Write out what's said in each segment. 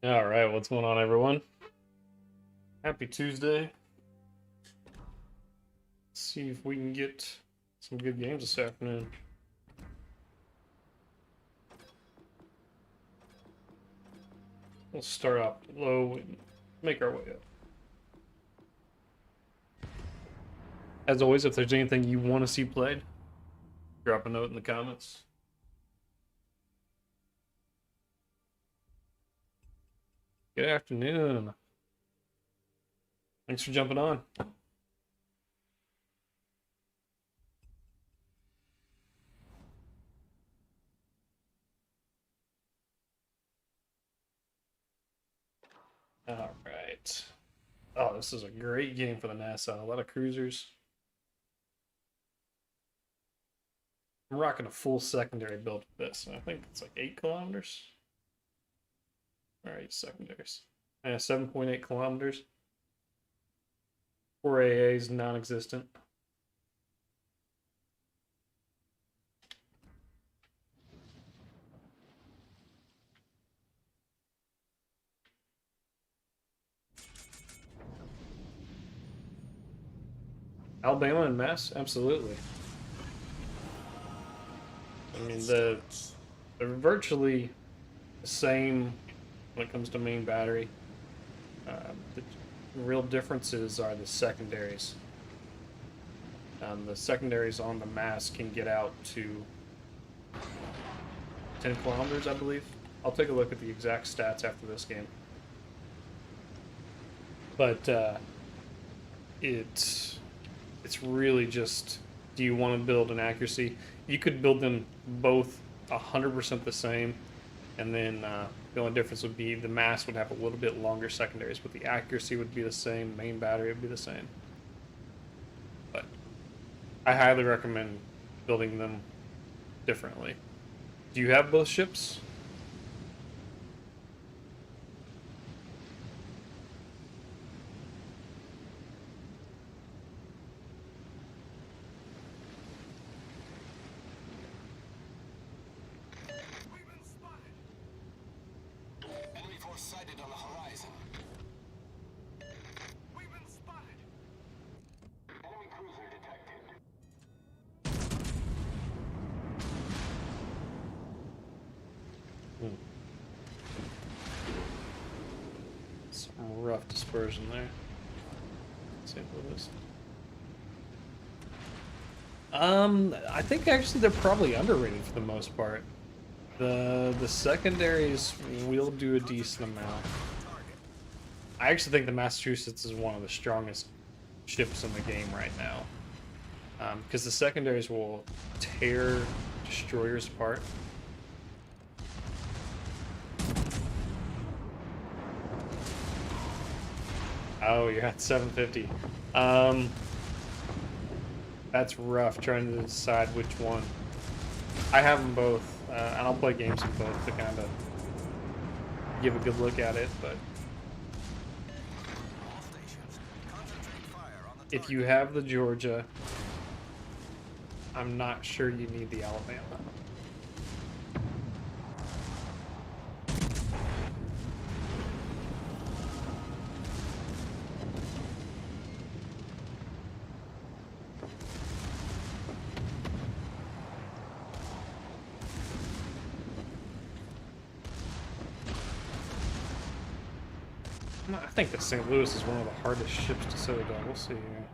All right, what's going on, everyone? Happy Tuesday. Let's see if we can get some good games this afternoon. We'll start off low and make our way up. As always, if there's anything you want to see played, drop a note in the comments. Good afternoon. Thanks for jumping on. All right. Oh, this is a great game for the NASA. A lot of cruisers. I'm rocking a full secondary build with this. I think it's like 8 kilometers. All right, secondaries. 7.8 kilometers. 4 AAs non-existent. Alabama and Mass, absolutely. I mean, they're virtually the same when it comes to main battery. The real differences are the secondaries. The secondaries on the Mass can get out to 10 kilometers, I believe. I'll take a look at the exact stats after this game. But it's really just, do you want to build an accuracy? You could build them both 100% the same, and then the only difference would be the Mass would have a little bit longer secondaries, but the accuracy would be the same, main battery would be the same. But I highly recommend building them differently. Do you have both ships? Sighted on the horizon. We've been spotted. Enemy cruiser detected. Some rough dispersion there. St. Louis. I think actually they're probably underrated for the most part. The secondaries will do a decent amount. I actually think the Massachusetts is one of the strongest ships in the game right now. Because the secondaries will tear destroyers apart. Oh, you're at 750. That's rough trying to decide which one. I have them both. And I'll play games in both to kind of give a good look at it, but if you have the Georgia, I'm not sure you need the Alabama. I think that St. Louis is one of the hardest ships to citadel. We'll see here.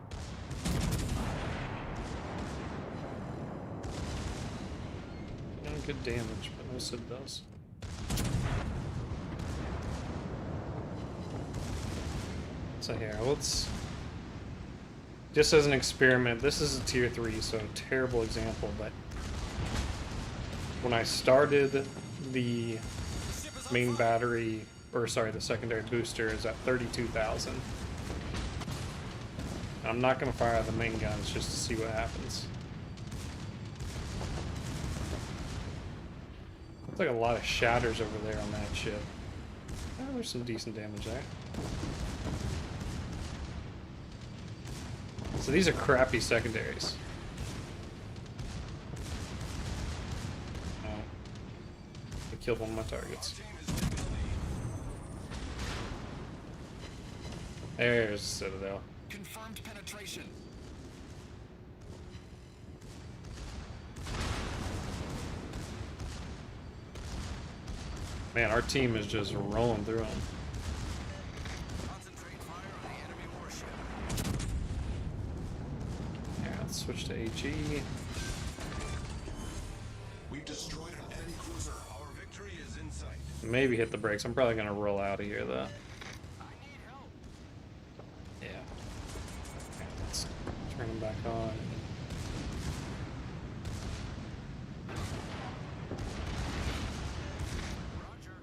Good damage, but no citadels. So here, let's... Just as an experiment, this is a tier 3, so terrible example, but... When I started the main battery... Or sorry, the secondary booster is at 32,000. I'm not going to fire the main guns just to see what happens. Looks like a lot of shatters over there on that ship. Oh, there's some decent damage there. So these are crappy secondaries. Oh. I killed one of my targets. There's the Citadel. Confirmed penetration. Man, our team is just rolling through them. Concentrate fire on the enemy warship. Yeah, let's switch to HE. We've destroyed an enemy cruiser. Our victory is in sight. Maybe hit the brakes. I'm probably gonna roll out of here though. I need help. Yeah. Okay, let's turn them back on. Roger.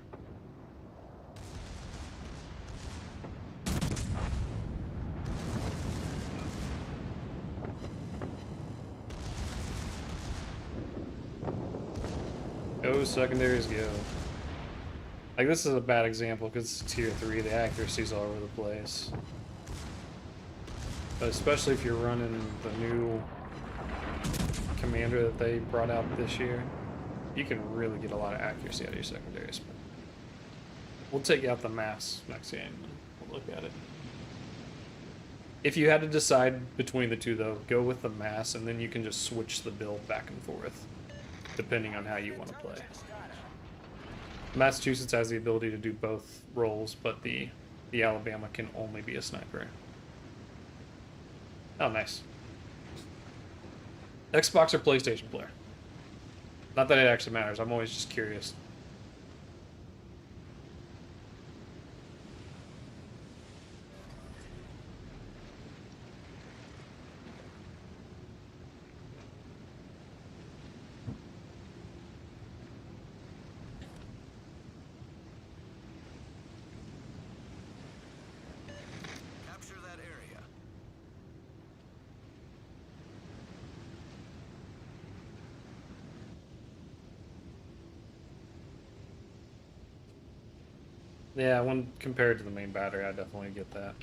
Go secondaries, go. Like, this is a bad example because it's tier 3, the accuracy's all over the place. But especially if you're running the new commander that they brought out this year, you can really get a lot of accuracy out of your secondaries. But we'll take out the mass next game and we'll look at it. If you had to decide between the two, though, go with the mass, and then you can just switch the build back and forth, depending on how you want to play. Massachusetts has the ability to do both roles, but the Alabama can only be a sniper. Oh, nice. Xbox or PlayStation player? Not that it actually matters, I'm always just curious. Capture that area. Yeah, when compared to the main battery, I definitely get that.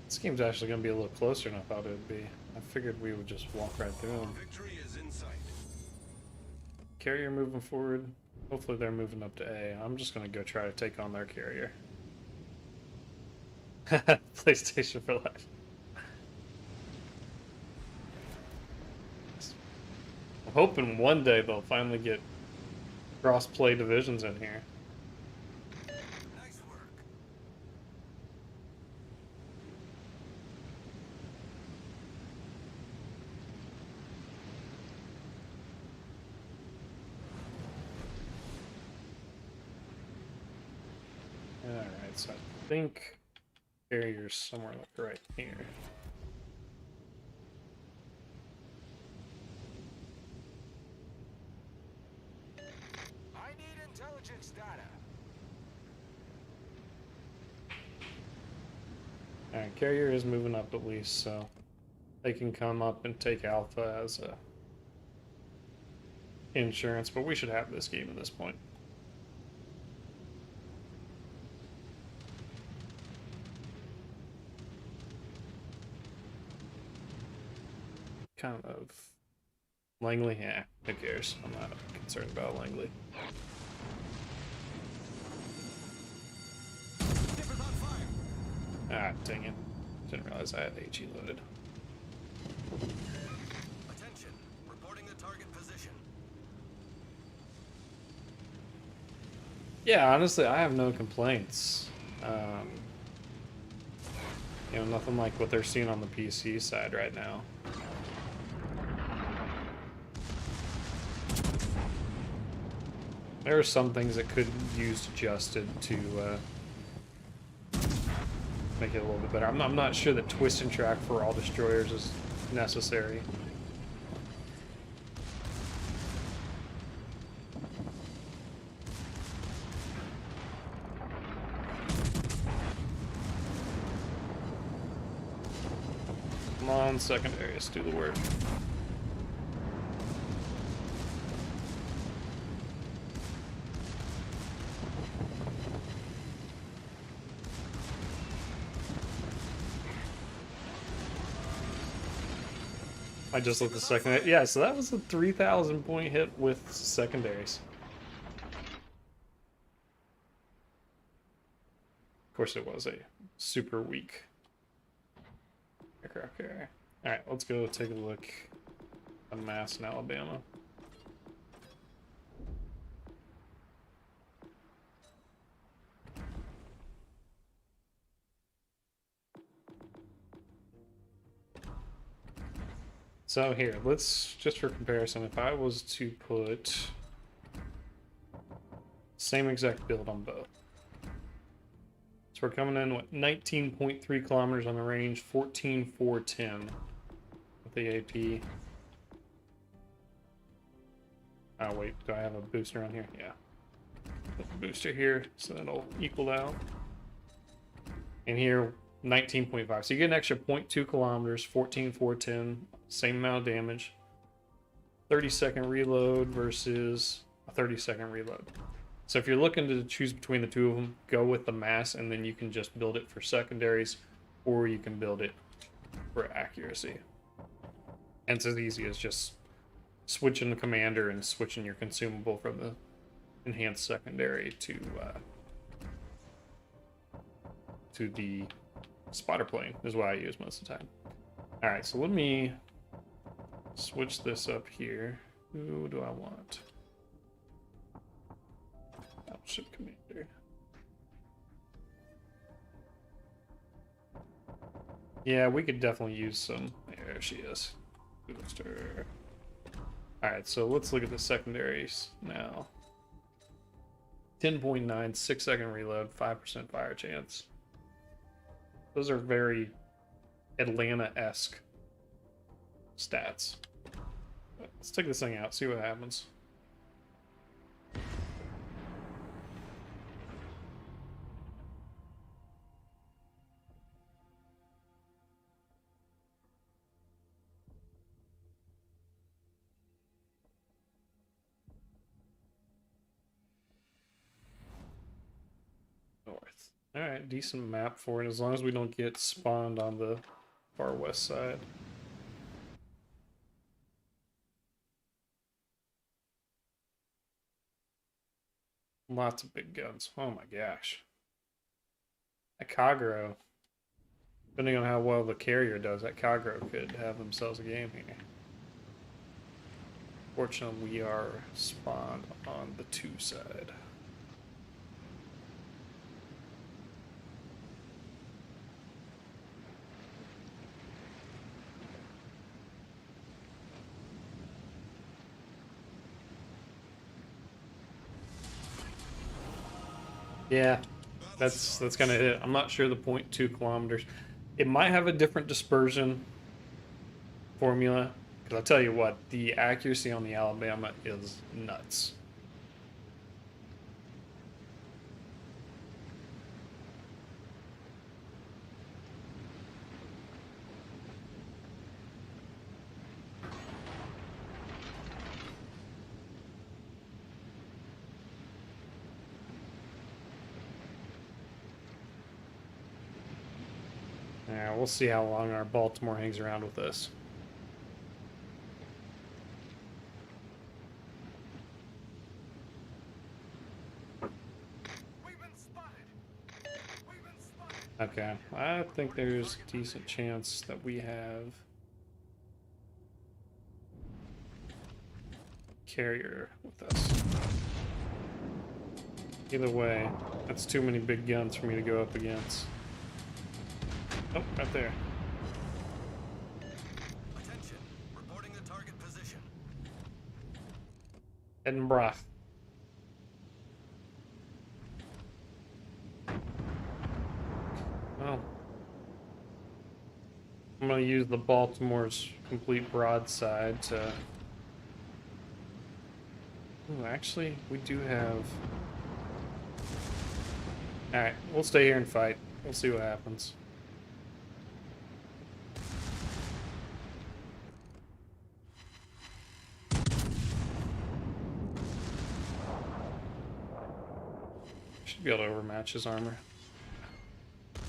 This game's actually going to be a little closer than I thought it would be. I figured we would just walk right through them. Victory is in sight. Carrier moving forward. Hopefully they're moving up to A. I'm just going to go try to take on their carrier. PlayStation for life. I'm hoping one day they'll finally get cross-play divisions in here. Nice work. Alright, so I think carrier's somewhere like right here. I need intelligence data. Alright, carrier is moving up at least, so they can come up and take Alpha as a insurance, but we should have this game at this point. Kind of Langley, yeah, who cares? I'm not concerned about Langley. Skipper's on fire. Ah, dang it. Didn't realize I had HE loaded. Attention. Reporting the target position. Yeah, honestly, I have no complaints. You know, nothing like what they're seeing on the PC side right now. There are some things that could use adjusted to make it a little bit better. I'm not sure that twist and track for all destroyers is necessary. Come on, secondary, let's do the work. I just looked the second. Yeah, so that was a 3,000 point hit with secondaries. course, it was a super weak aircraft carrier. All right, let's go take a look at mass in Alabama. So here, let's, just for comparison, if I was to put same exact build on both. So we're coming in with 19.3 kilometers on the range, 14,410 with the AP. Oh wait, do I have a booster on here? Yeah. Put the booster here, so that'll equal out. And here, 19.5. So you get an extra 0.2 kilometers, 14,410, same amount of damage. 30-second reload versus a 30-second reload. So if you're looking to choose between the two of them, go with the mass, and then you can just build it for secondaries, or you can build it for accuracy. And it's as easy as just switching the commander and switching your consumable from the enhanced secondary to the spotter plane is what I use most of the time. All right, so let me switch this up here. Who do I want? Battleship commander. Yeah, we could definitely use some. There she is. Booster. Alright, so let's look at the secondaries now. 10.9, 6-second reload, 5% fire chance. Those are very Atlanta-esque stats. Let's take this thing out, see what happens. North. Alright, decent map for it, as long as we don't get spawned on the far west side. Lots of big guns. Oh my gosh. That Kagro, depending on how well the carrier does, that Kagro could have themselves a game here. Fortunately, we are spawned on the 2 side. Yeah, that's gonna hit. I'm not sure the 0.2 kilometers. It might have a different dispersion formula, because I'll tell you what, the accuracy on the Alabama is nuts. Yeah, we'll see how long our Baltimore hangs around with this. We've been spotted. We've been spotted. Okay, I think there's a decent chance that we have carrier with us. Either way, that's too many big guns for me to go up against. Oh, right there. Attention. Reporting the target position. Edinburgh. Well, I'm gonna use the Baltimore's complete broadside to... Ooh, actually, we do have... Alright, we'll stay here and fight. We'll see what happens. Should be able to overmatch his armor.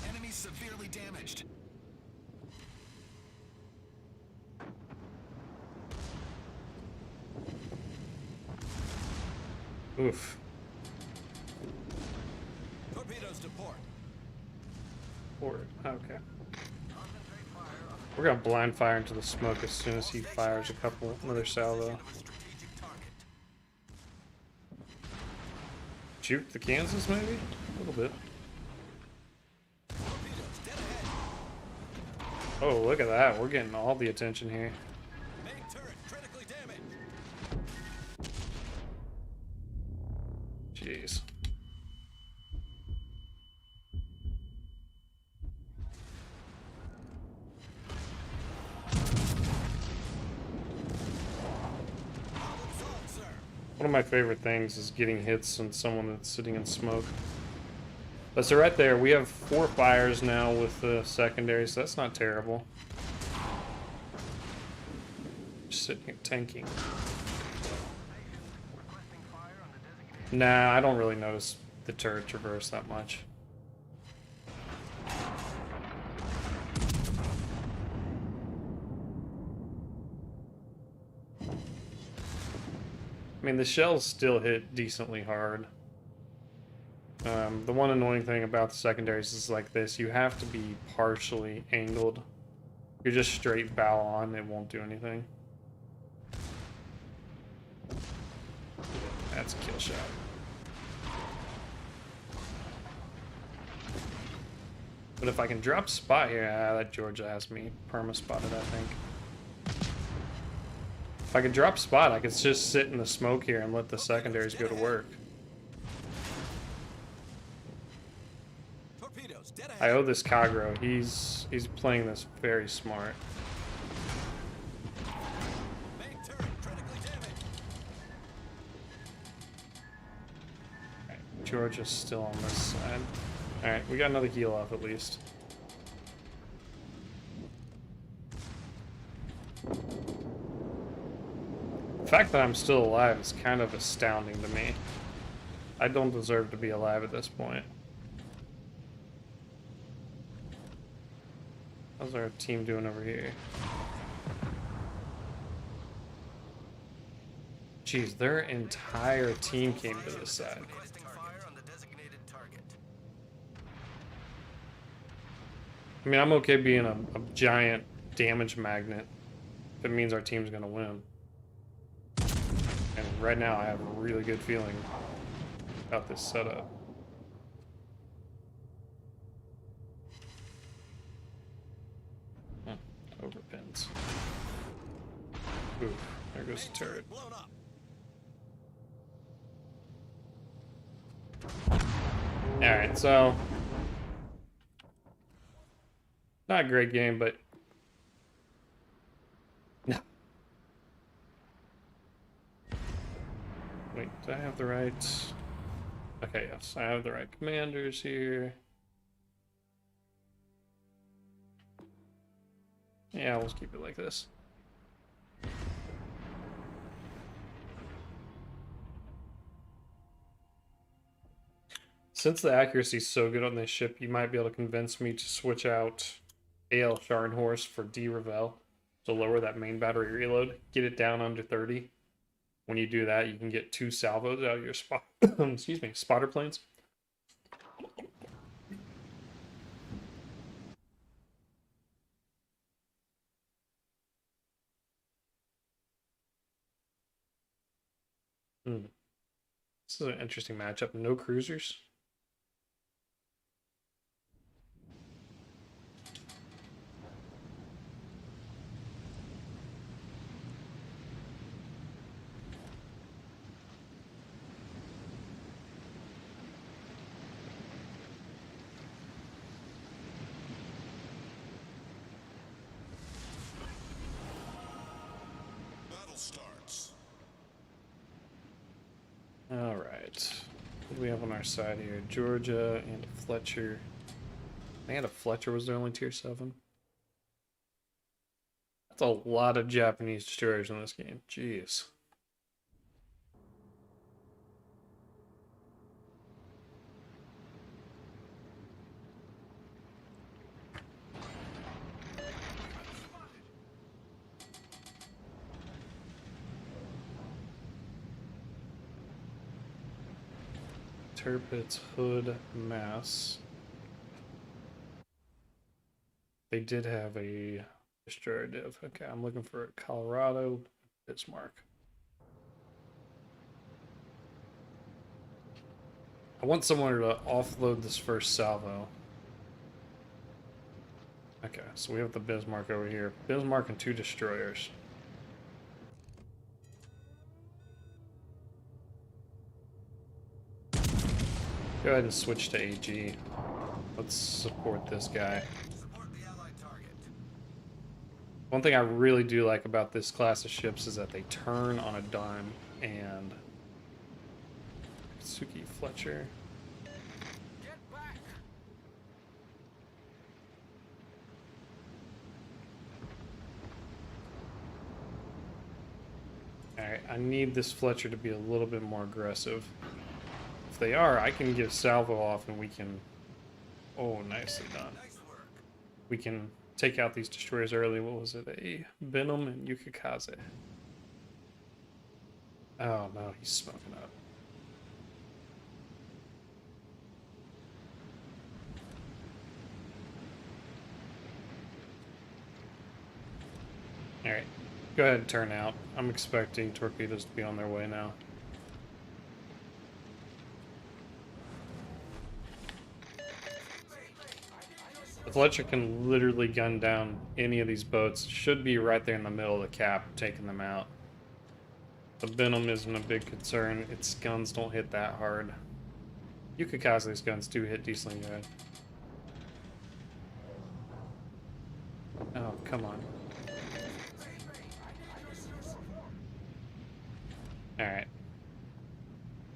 Enemy severely damaged. Oof. Torpedoes to port. Or okay. We're gonna blind fire into the smoke as soon as he fires another salvo. Of a strategic target. Juke the Kansas, maybe? A little bit. Torpedoes dead ahead. Oh, look at that. We're getting all the attention here. Main turret critically damaged. Jeez. Problem solved, sir. One of my favorite things is getting hits on someone that's sitting in smoke. But so right there, we have 4 fires now with the secondary, so that's not terrible. Just sitting here tanking. Nah, I don't really notice the turret traverse that much. I mean, the shells still hit decently hard. The one annoying thing about the secondaries is like this: you have to be partially angled. If you're just straight bow on, it won't do anything. That's a kill shot. But if I can drop spot here, that Georgia has me perma-spotted, I think. If I could drop spot, I could just sit in the smoke here and let the secondaries go to work. Torpedoes dead I ahead. owe this Kagro. He's playing this very smart. Main turret critically damaged. Alright, Georgia's still on this side. Alright, we got another heal off at least. The fact that I'm still alive is kind of astounding to me. I don't deserve to be alive at this point. How's our team doing over here? Jeez, their entire team came to this side. Requesting fire on the designated target. I mean, I'm okay being a giant damage magnet if it means our team's gonna win. And right now, I have a really good feeling about this setup. Overpins. Ooh, there goes the turret. Blown up. Alright, so... not a great game, but... no. Wait, do I have the right... okay, yes, I have the right commanders here. Yeah, we'll just keep it like this. Since the accuracy is so good on this ship, you might be able to convince me to switch out AL Scharnhorst for D Revel to lower that main battery reload, get it down under 30. When you do that, you can get 2 salvos out of your spot excuse me, spotter planes. This is an interesting matchup. No cruisers. Battle starts. All right. What do we have on our side here? Georgia and Fletcher. And a Fletcher was their only tier 7. That's a lot of Japanese destroyers in this game. Jeez. Tirpitz, Hood, Mass. They did have a destroyer div. Okay, I'm looking for Colorado, Bismarck. I want someone to offload this first salvo. Okay, so we have the Bismarck over here. Bismarck and 2 destroyers. Go ahead and switch to AG. Let's support this guy. Support the allied target. One thing I really do like about this class of ships is that they turn on a dime, and Suki Fletcher. Get back! Alright, I need this Fletcher to be a little bit more aggressive. If they are, I can give salvo off and we can... Oh, nicely done. Nice work. We can take out these destroyers early. What was it? A Venom and Yukikaze. Oh no, he's smoking up. Alright, go ahead and turn out. I'm expecting torpedoes to be on their way now. The Fletcher can literally gun down any of these boats. Should be right there in the middle of the cap, taking them out. The Venom isn't a big concern. Its guns don't hit that hard. Yukikaze's guns do hit decently good. Oh, come on. Alright.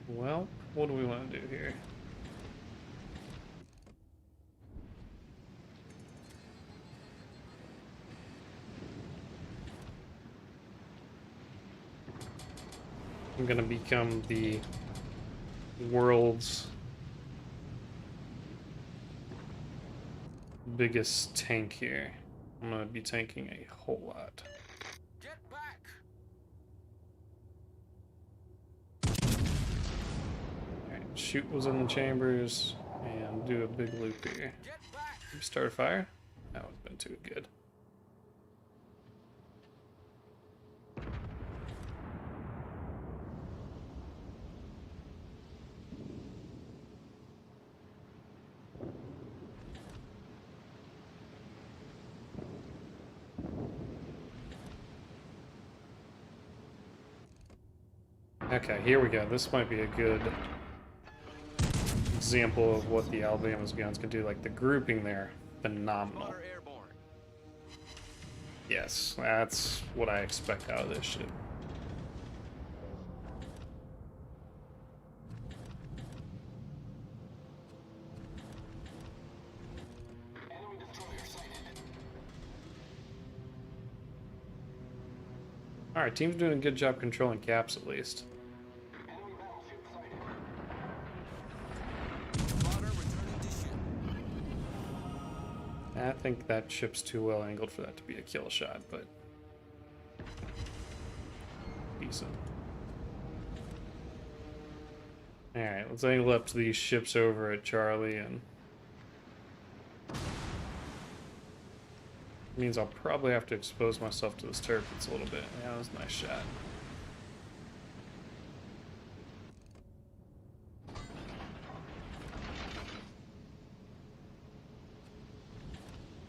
Well, what do we want to do here? I'm gonna become the world's biggest tank here. I'm gonna be tanking a whole lot. Get back! Alright, shoot was in the chambers and do a big loop here. Get back! Start a fire? That would have been too good. Okay, here we go. This might be a good example of what the Alabama's guns can do. Like the grouping there, phenomenal. Spotter airborne. Yes, that's what I expect out of this ship. Enemy destroyer sighted. Alright, team's doing a good job controlling caps at least. Enemy battleship sighted. Spotter returning to ship. I think that ship's too well angled for that to be a kill shot, but decent. Alright, let's angle up to these ships over at Charlie, and means I'll probably have to expose myself to this turbulence a little bit. Yeah, that was a nice shot.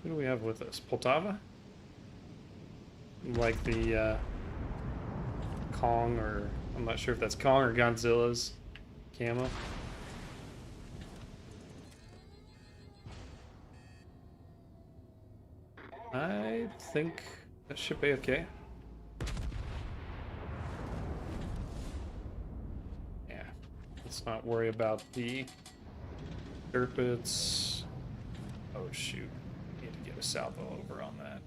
Who do we have with us? Poltava? Like the Kong, or I'm not sure if that's Kong or Godzilla's camo. I think that should be okay. Yeah, let's not worry about the Derpits. Oh shoot, need to get a salvo over on that.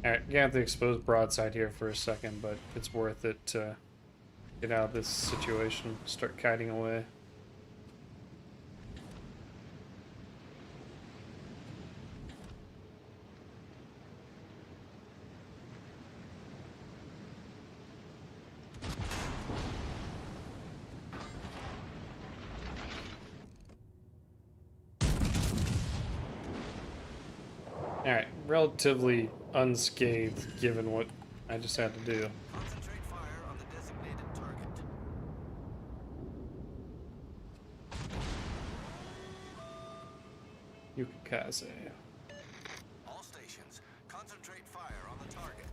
Alright, gonna have to expose broadside here for a second, but it's worth it to get out of this situation, start kiting away. relatively unscathed given what I just had to do. Concentrate fire on the designated target. Yukikaze. All stations, concentrate fire on the target.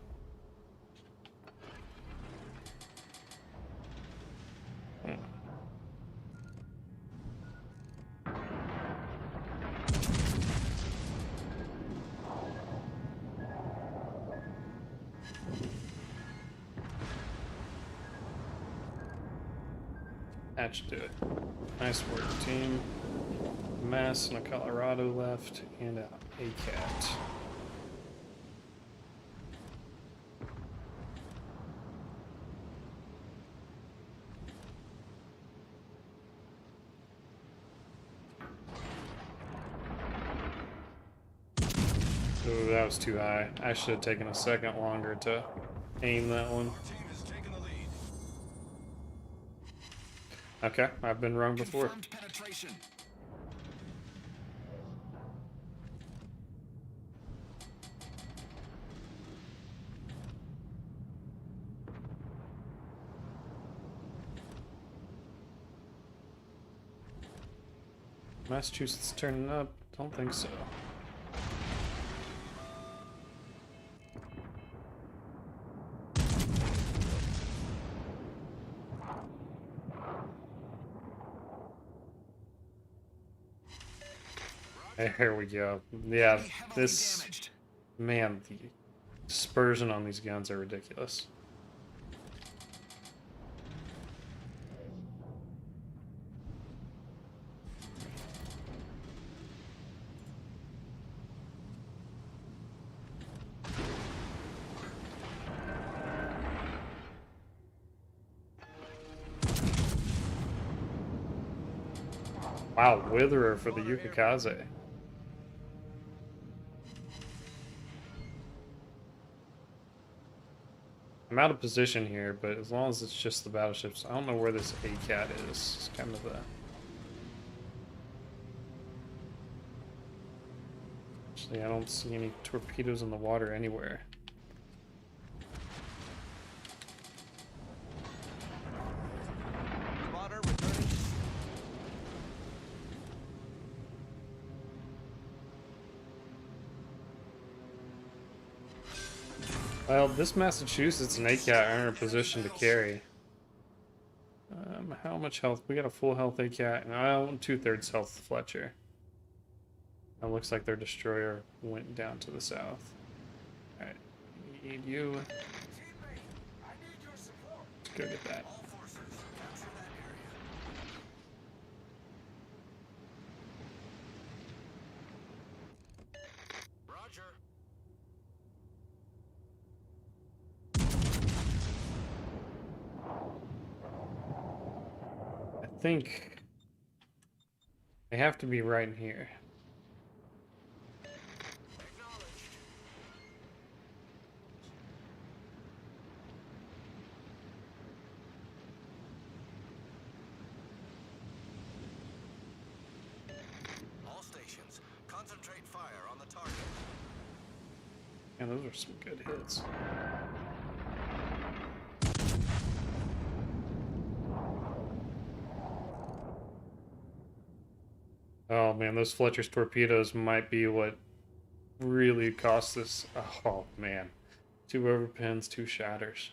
That should do it. Nice work, team. Mass and a Colorado left, and a cat. Ooh, that was too high. I should have taken a second longer to aim that one. Our team has taken the lead. Okay, I've been wrong before. Confirmed penetration. Massachusetts turning up? Don't think so. There we go. Yeah, this... Damaged. Man, the dispersion on these guns are ridiculous. Wow, Witherer for the Yukikaze. I'm out of position here, but as long as it's just the battleships, I don't know where this ACAT is. It's kind of a... Actually, I don't see any torpedoes in the water anywhere. Spotter returning. Well, this Massachusetts and ACAT are in a position to carry. How much health? We got a full health ACAT and 2/3 health Fletcher. It looks like their destroyer went down to the south. Alright, need you. Teammate, I need your support. Let's go get that. All forces, capture that area. Roger. I think they have to be right in here. Acknowledged. All stations, concentrate fire on the target. And those are some good hits. Oh man, those Fletcher's torpedoes might be what really cost this. Oh man. 2 overpins, 2 shatters.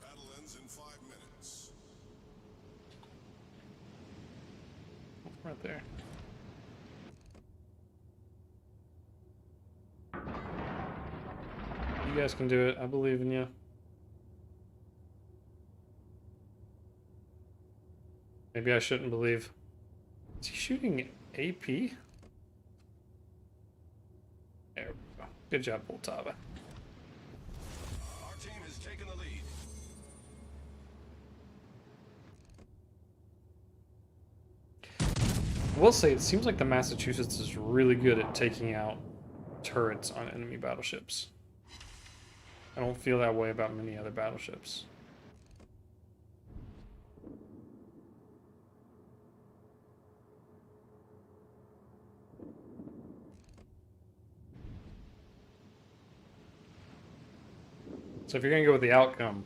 Battle ends in 5 minutes. Right there. You guys can do it. I believe in you. Maybe I shouldn't believe. Is he shooting AP? There we go. Good job, Poltava. Our team has taken the lead. I will say, it seems like the Massachusetts is really good at taking out turrets on enemy battleships. I don't feel that way about many other battleships. So if you're gonna go with the outcome,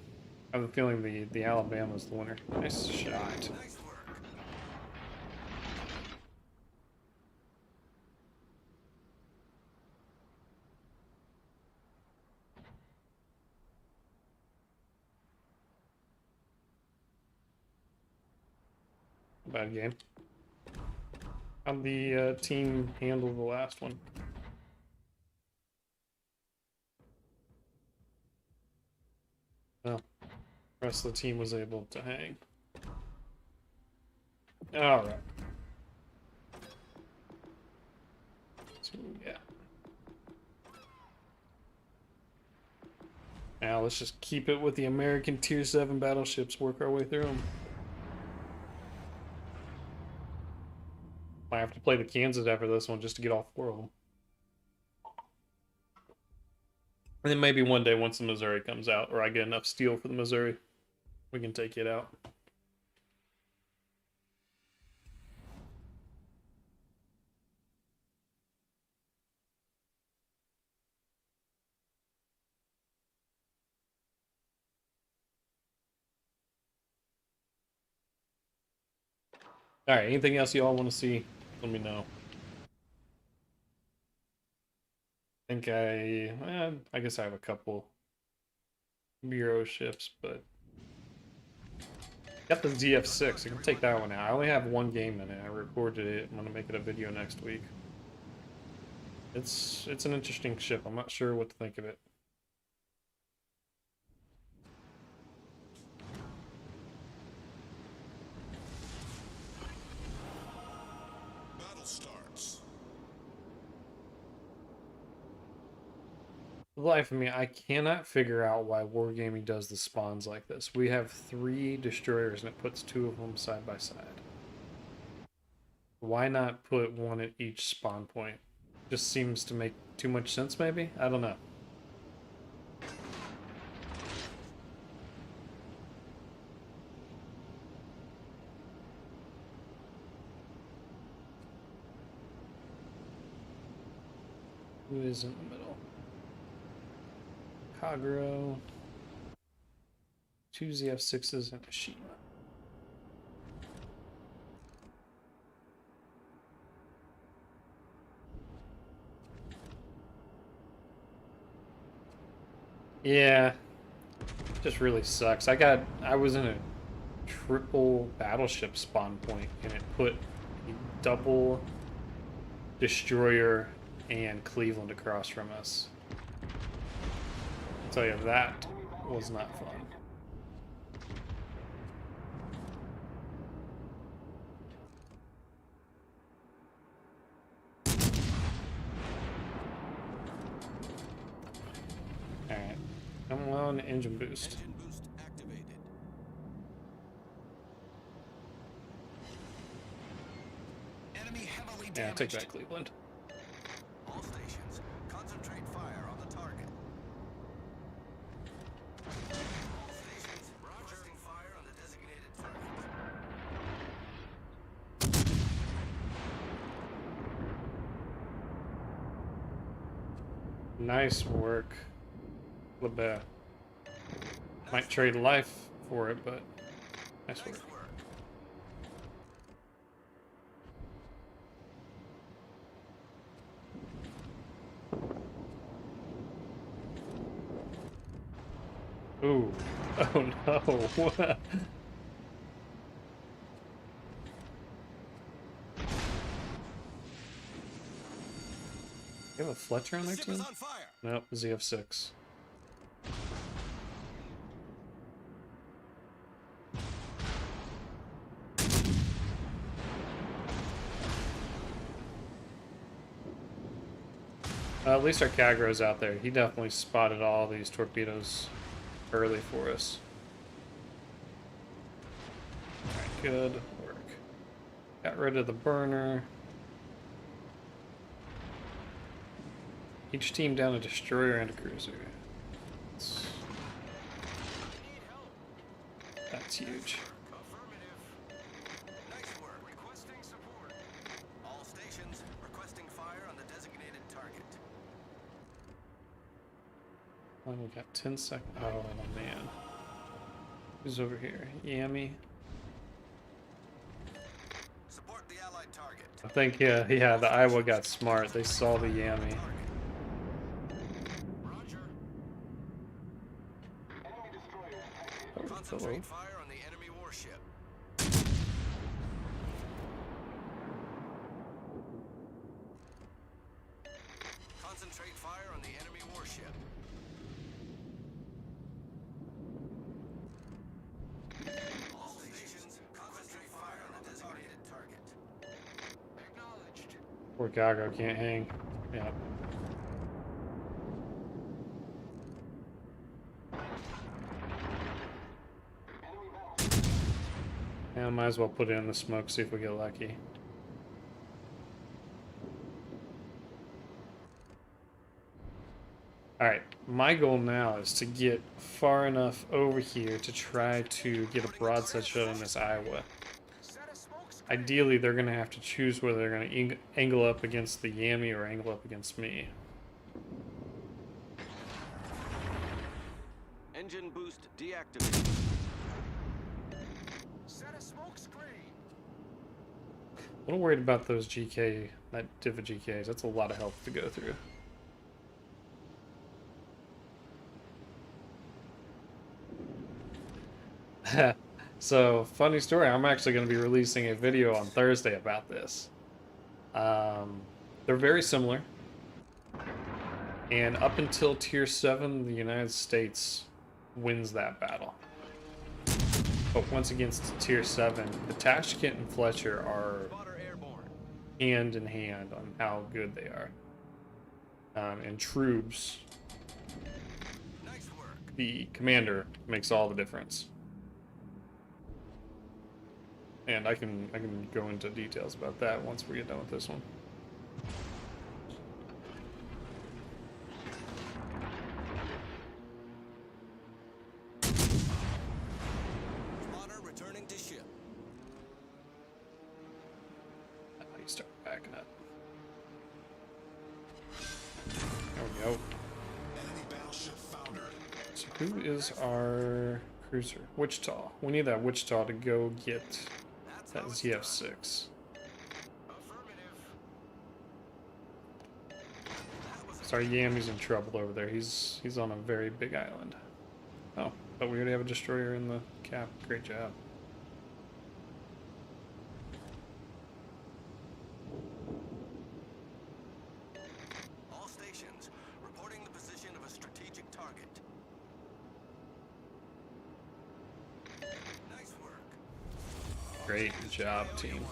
I have a feeling the Alabama's the winner. Nice shot. Nice work. Bad game. How'd the team handle the last one? Well, the rest of the team was able to hang. Alright. So, yeah. Now let's just keep it with the American Tier 7 battleships, work our way through them. Might have to play the Kansas after this one just to get all 4 of them. And then maybe one day once the Missouri comes out, or I get enough steel for the Missouri, we can take it out. Alright, anything else you all want to see? Let me know. I guess I have a couple Bureau ships, but got the ZF6. I can take that one out. I only have one game in it. I recorded it. I'm gonna make it a video next week. It's an interesting ship. I'm not sure what to think of it. Battle starts. For the life of me, I cannot figure out why Wargaming does the spawns like this. We have 3 destroyers and it puts 2 of them side by side. Why not put one at each spawn point? Just seems to make too much sense, maybe? I don't know. Who is in the middle? Kagro. 2 ZF6s and a Shima. Yeah, just really sucks. I was in a triple battleship spawn point and it put a double destroyer and Cleveland across from us. I'll tell you, that was not fun. Alright, come on, engine boost. Engine boost activated. Enemy heavily damaged. Yeah, take that, Cleveland. All stations, concentrate fire on the target. All stations, requesting fire on the designated target. Nice work, LeBear. Might trade life for it, but nice work. Ooh. Oh no. You have a Fletcher on their Ship is team? on fire. Nope, ZF6. At least our Kagro's out there. He definitely spotted all these torpedoes early for us. Alright, good work. Got rid of the burner. Each team down a destroyer and a cruiser. That's huge. Affirmative. Nice work. Requesting support. All stations requesting fire on the designated target. Oh, we got 10 seconds. Oh, man. Who's over here? Yami. Support the allied target. I think, yeah, the Iowa got smart. They saw the Yami. Roger. Enemy destroyer detected. Oh, hello. Concentrate fire on the enemy warship. Concentrate fire on the enemy warship. All stations, concentrate fire on the designated target. Acknowledged. Poor Gago can't hang. Yeah. Enemy battleship. Yeah, might as well put it in the smoke, see if we get lucky. Alright, my goal now is to get far enough over here to try to get a broadside shot on this Iowa. Set a smoke screen. Ideally, they're going to have to choose whether they're going to angle up against the Yami or angle up against me. Engine boost deactivated. Set a smoke screen. A little worried about those GK, that div of GKs. That's a lot of health to go through. So, funny story, I'm actually going to be releasing a video on Thursday about this. They're very similar. And up until Tier 7, the United States wins that battle. But once against Tier 7, the Tashkent and Fletcher are Spotter airborne. hand in hand on how good they are. And Troops, Nice work. the commander, makes all the difference. And I can go into details about that once we get done with this one. Spotter returning to ship. Now you start backing up. There we go. Enemy battleship foundered. So who is our cruiser? Wichita. We need that Wichita to go get That's that how it's ZF6. done. Affirmative. That was a Sorry, Yami's in trouble over there. He's on a very big island. Oh, but we already have a destroyer in the cap. Great job. all stations reporting the position of a strategic target. Nice work. Great job, team.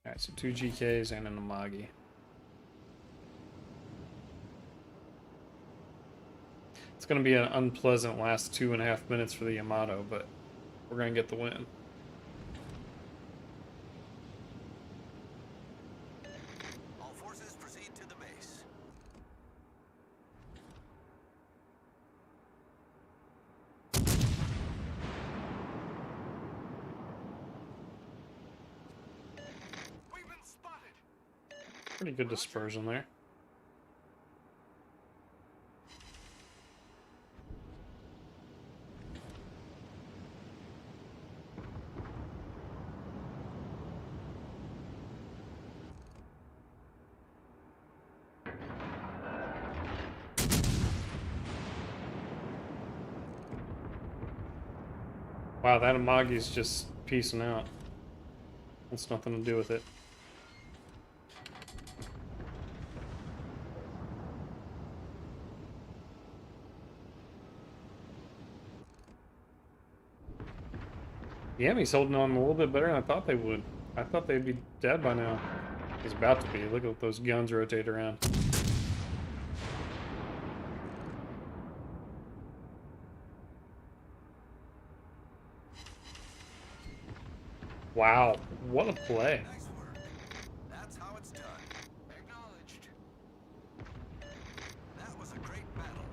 Alright, so 2 GKs and an Amagi. It's going to be an unpleasant last 2.5 minutes for the Yamato, but we're going to get the win. All forces proceed to the base. We've been spotted. Pretty good dispersion there. Wow, that Amagi's just peacing out. That's nothing to do with it. Yami's holding on a little bit better than I thought they would. I thought they'd be dead by now. He's about to be. Look at those guns rotate around. Wow, what a play. Nice work. That's how it's done. Acknowledged. That was a great battle.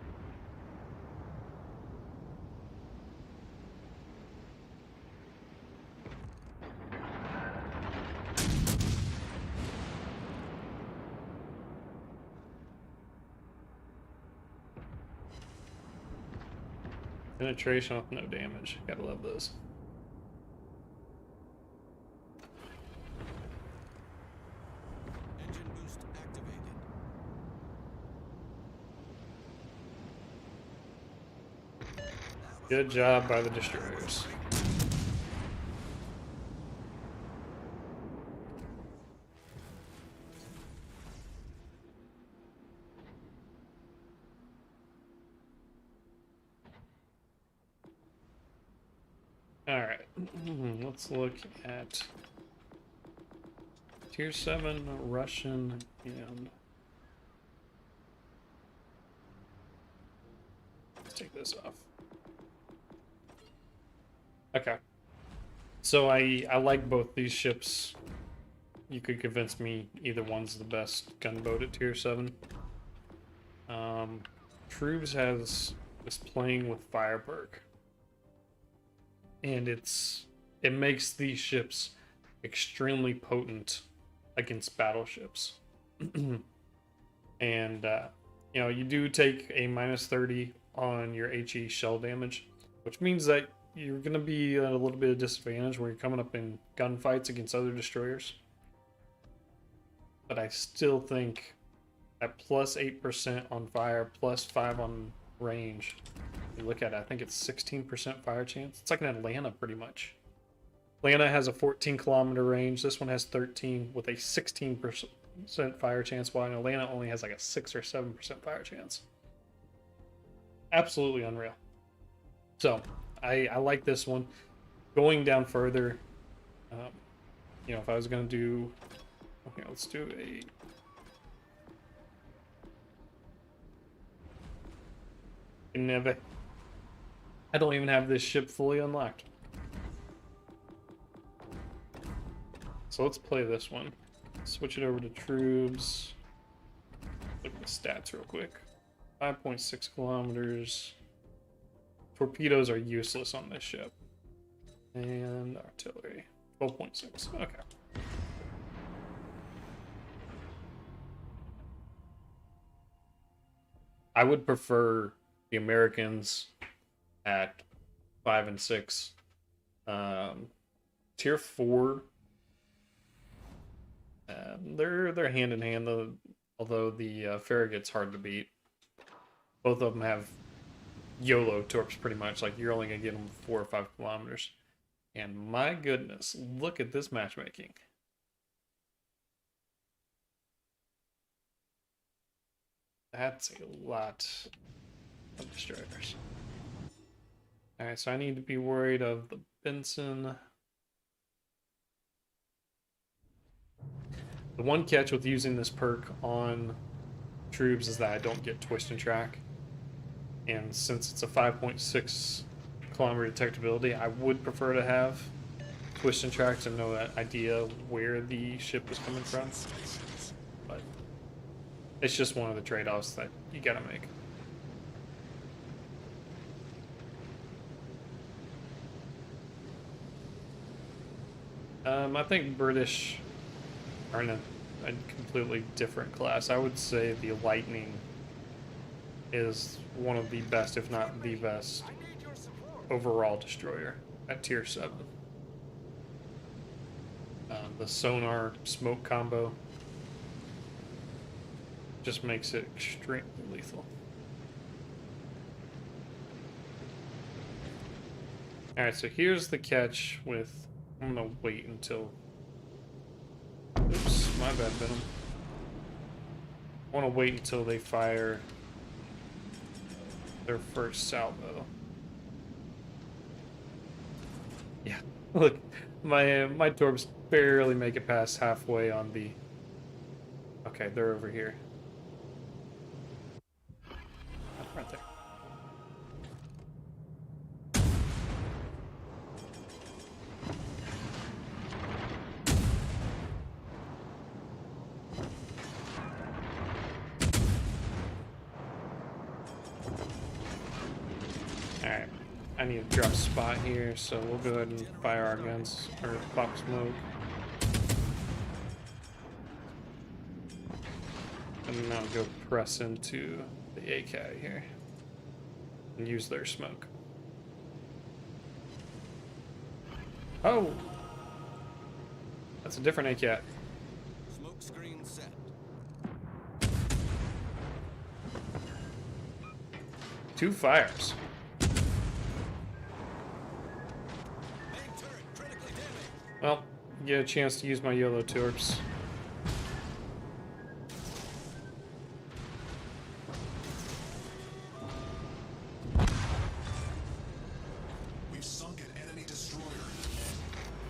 Penetration with no damage. Gotta love those. Engine boost activated. Good job by the destroyers. Alright, let's look at Tier 7 Russian and let's take this off. Okay. So I like both these ships. You could convince me either one's the best gunboat at Tier 7. Troops has this playing with fire perk. And it makes these ships extremely potent against battleships. And you know, you do take a -30 on your HE shell damage, which means that you're going to be at a little bit of disadvantage when you're coming up in gunfights against other destroyers. But I still think at +8% on fire, +5 on range, you look at it, I think it's 16% fire chance. It's like an Atlanta pretty much. Atlanta has a 14-kilometer range. This one has 13 with a 16% fire chance, while Atlanta only has like a 6 or 7% fire chance. Absolutely unreal. So I like this one. Going down further, you know, if I was going to do, okay, let's do a Neve. I don't even have this ship fully unlocked. So let's play this one. Switch it over to troops. Look at the stats real quick. 5.6 kilometers. Torpedoes are useless on this ship. And artillery. 12.6. Okay. I would prefer the Americans at 5 and 6. Tier 4, they're hand in hand, although the Farragut's hard to beat. Both of them have YOLO torps pretty much, like you're only gonna get them 4 or 5 kilometers. And my goodness, look at this matchmaking. That's a lot of destroyers. Alright, so I need to be worried of the Benson. The one catch with using this perk on troops is that I don't get twist and track. And since it's a 5.6 kilometer detectability, I would prefer to have twist and track to know that idea where the ship is coming from. But it's just one of the trade-offs that you gotta make. I think British are in a completely different class. I would say the Lightning is one of the best, if not the best, overall destroyer at Tier 7. The sonar smoke combo just makes it extremely lethal. Alright, so here's the catch with... I'm gonna wait until... Oops, my bad, Venom. I want to wait until they fire their first salvo. Yeah, look, my torps barely make it past halfway on the... Okay, they're over here. Right there. Alright, I need to drop a spot here, so we'll go ahead and fire our guns, or pop smoke. And now go press into the AK here and use their smoke. Oh! That's a different ACAT. Smoke screen set. 2 fires. Main turret critically damaged. Well, get a chance to use my yellow torps. We've sunk an enemy destroyer.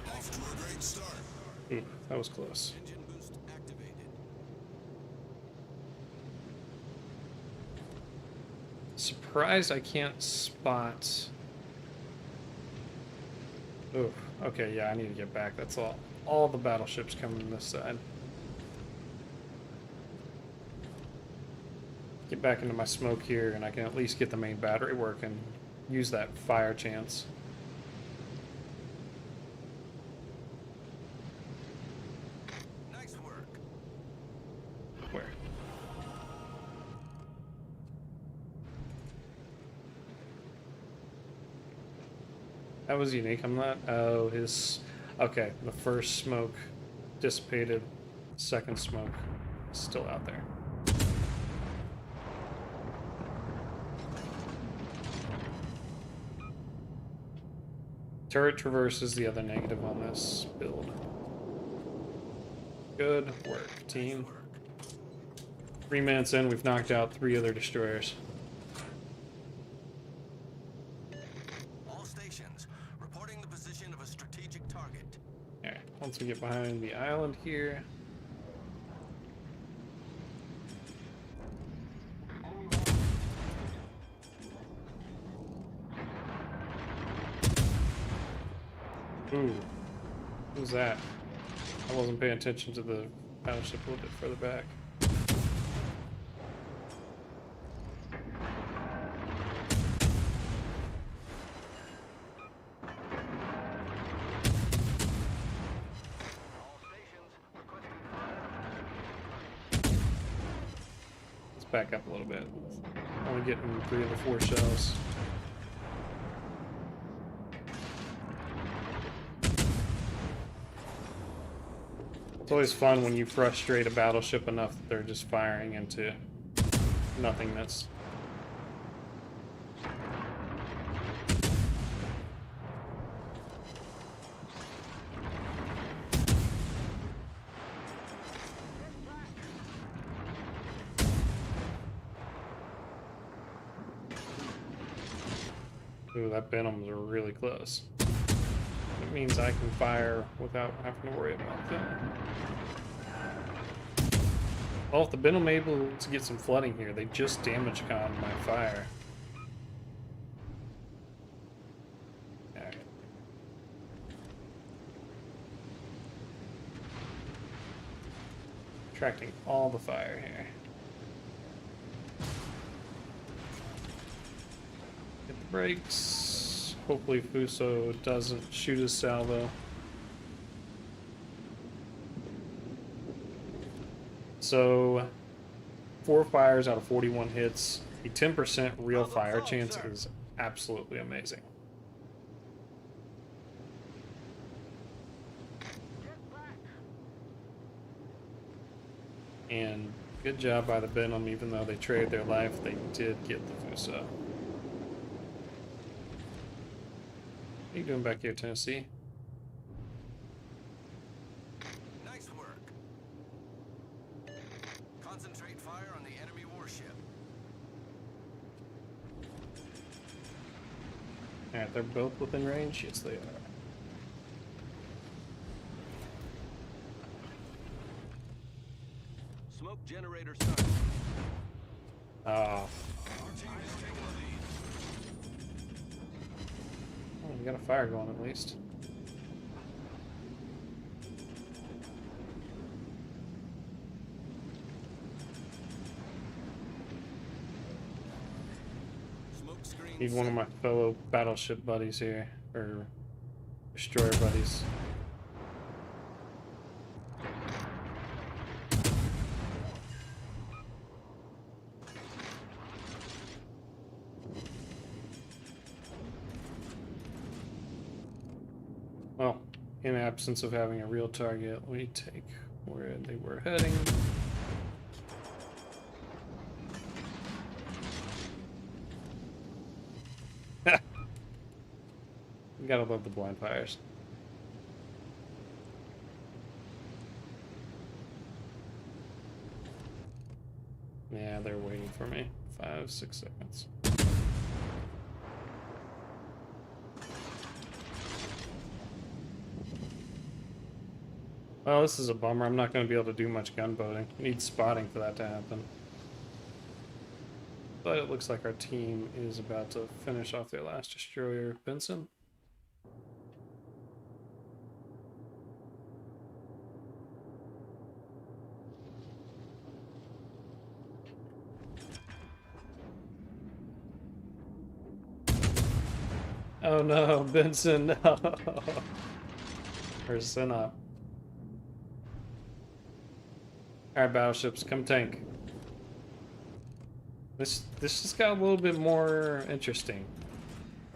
Off to a great start. Ooh, that was close. Engine boost activated. Surprised I can't spot. Ooh, okay, yeah, I need to get back. That's all. All the battleships coming on this side. Get back into my smoke here, and I can at least get the main battery working. Use that fire chance. Nice work. Where? That was unique. I'm not. Oh, his. Okay, the first smoke dissipated. Second smoke is still out there. Turret traverse is the other negative on this build. Good work, team. 3 minutes in, we've knocked out 3 other destroyers. All stations reporting the position of a strategic target. Alright, once we get behind the island here. Ooh, who's that? I wasn't paying attention to the battleship a little bit further back. All stations requesting fire. Let's back up a little bit. Only getting 3 of the 4 shells. It's always fun when you frustrate a battleship enough that they're just firing into nothingness. Ooh, that Benham's are really close. It means I can fire without having to worry about them. Well, if the Benham able to get some flooding here, they just damage con my fire. Alright. Attracting all the fire here. Hit the brakes. Hopefully Fuso doesn't shoot his salvo. So, 4 fires out of 41 hits. A 10% real fire chance is absolutely amazing. And good job by the Benham, even though they traded their life, they did get the Fuso. What are you doing back here, Tennessee? Nice work. Concentrate fire on the enemy warship. Alright, they're both within range? Yes, they are. Smoke generator started. Ah. Our team is taking the lead. Oh, we got a fire going at least. Smoke screen Need one of my fellow battleship buddies here, or destroyer buddies. Well, In absence of having a real target, we take where they were heading. You gotta love the blind fires. Yeah, they're waiting for me. 5, 6 seconds. Well, this is a bummer. I'm not going to be able to do much gunboating. I need spotting for that to happen. But it looks like our team is about to finish off their last destroyer, Benson. Oh no, Benson, no. Or Sinop. Alright, battleships, come tank. This just got a little bit more interesting.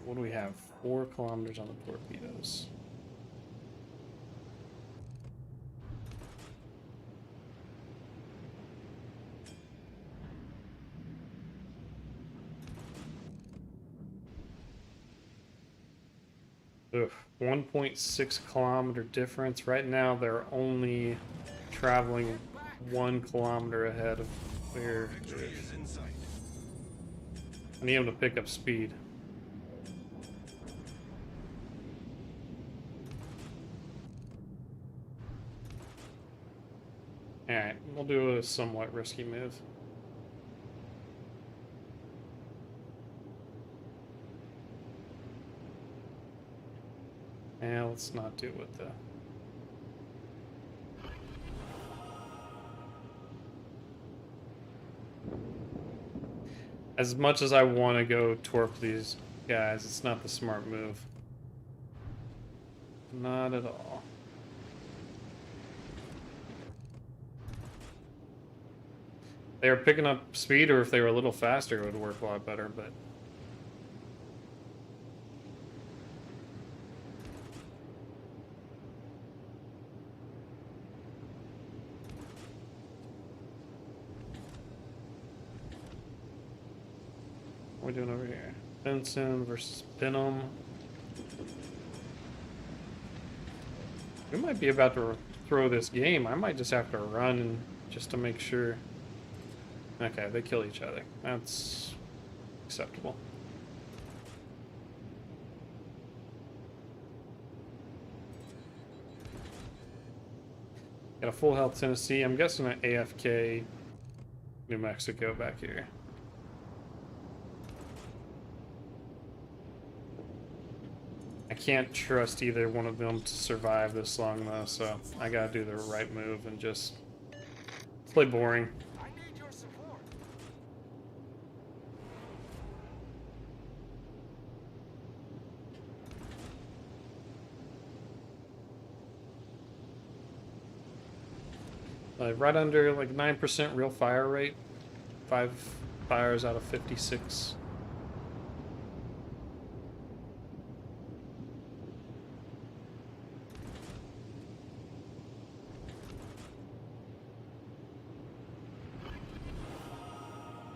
What do we have? 4 kilometers on the torpedoes. Ugh, 1.6 kilometer difference. Right now they're only traveling 1 kilometer ahead of where I need them to pick up speed. Alright, we'll do a somewhat risky move. Yeah, let's not do what the... As much as I want to go torp these guys, it's not the smart move. Not at all. They were picking up speed, or if they were a little faster, it would work a lot better, but... What are we doing over here? Benson versus Benham. We might be about to throw this game. I might just have to run and just to make sure. Okay, they kill each other. That's acceptable. Got a full health Tennessee. I'm guessing an AFK New Mexico back here. I can't trust either one of them to survive this long though, so I gotta do the right move and just play boring. I need your support. Right under like 9% real fire rate. 5 fires out of 56.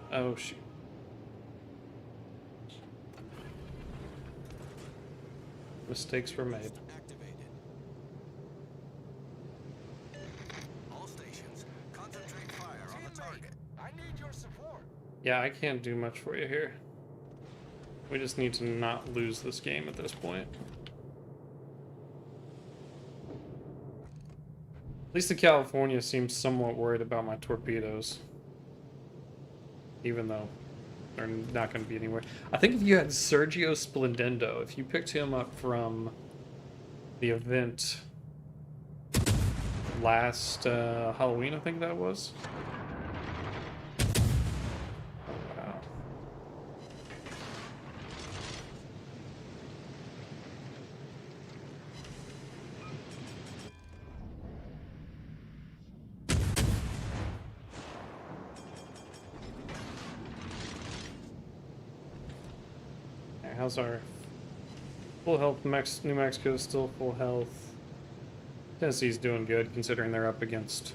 Oh shoot. Mistakes were made. Activated. All stations, concentrate fire on the target. I need your support. Yeah, I can't do much for you here. We just need to not lose this game at this point. At least the California seems somewhat worried about my torpedoes. Even though they're not going to be anywhere. I think if you had Sergio Splendendo, if you picked him up from the event last Halloween, I think that was. Oh, wow. How's our full health? New Mexico is still full health. Tennessee's doing good considering they're up against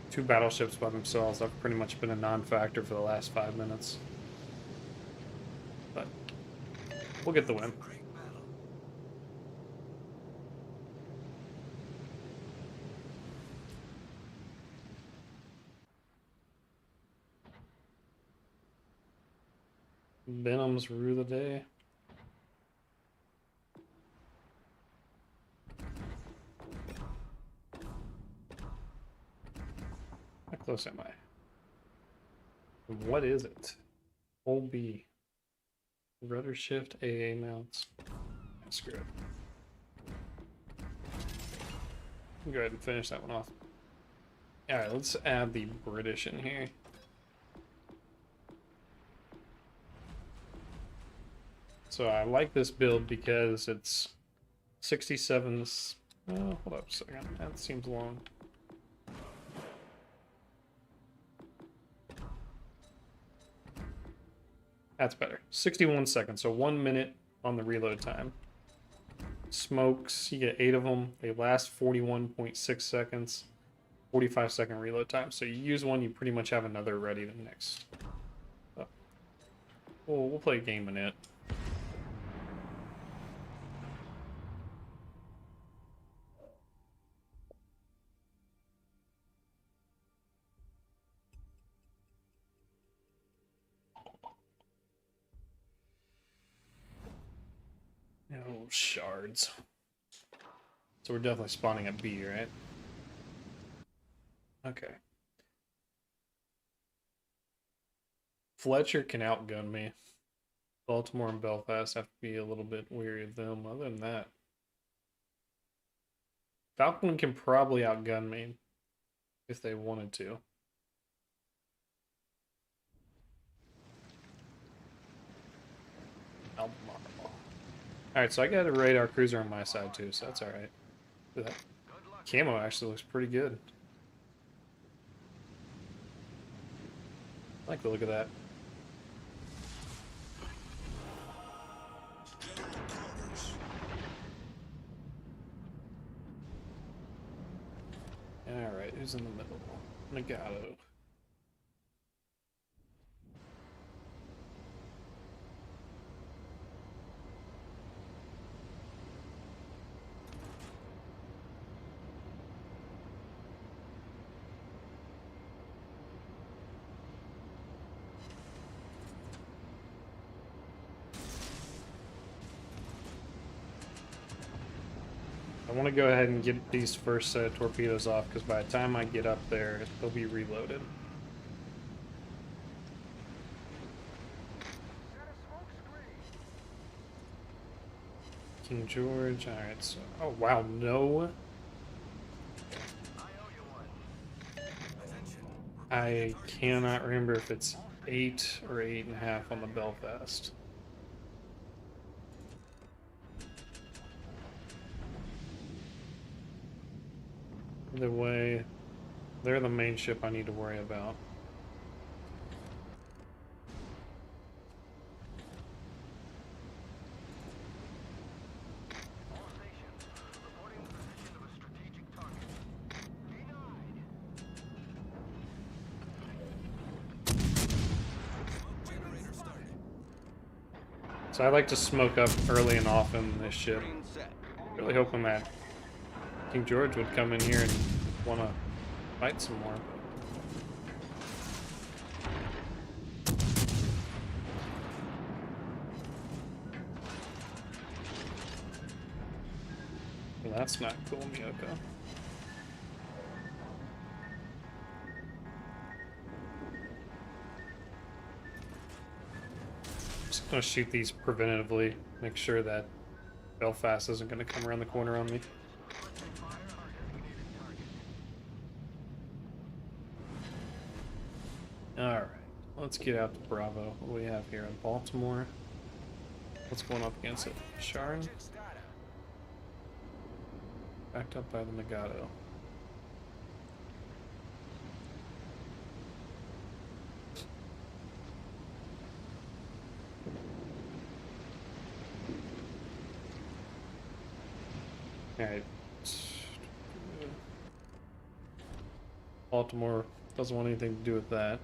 two battleships by themselves. I've pretty much been a non-factor for the last 5 minutes. But we'll get the win. Great battle. Venom's rue of the day. How close am I? What is it? Hold B. Rudder shift AA mounts. Screw it. Go ahead and finish that one off. Alright, let's add the British in here. So I like this build because it's 67. Hold up a second. That seems long. That's better. 61 seconds, so 1 minute on the reload time. Smokes, you get 8 of them. They last 41.6 seconds. 45-second reload time. So you use one, you pretty much have another ready the next. So, we'll play a game in it. No shards. So we're definitely spawning at B, right? Okay. Fletcher can outgun me. Baltimore and Belfast have to be a little bit weary of them. Other than that, Falcon can probably outgun me if they wanted to. Alright, so I got a radar cruiser on my side too, so that's alright. That camo actually looks pretty good. I like the look of that. Alright, who's in the middle? Nagato. I want to go ahead and get these first set of torpedoes off because by the time I get up there, they'll be reloaded. King George, alright, so. Oh wow, no. I cannot remember if it's 8 or 8.5 on the Belfast. Either way, they're the main ship I need to worry about. So I like to smoke up early and often this ship. Really hoping that King George would come in here and want to fight some more. Well, that's not cool, Miyoko. Just gonna shoot these preventatively, make sure that Belfast isn't gonna come around the corner on me. Alright, let's get out to Bravo. What do we have here in Baltimore? What's going up against it? Sharon? Backed up by the Nagato. Alright. Baltimore doesn't want anything to do with that.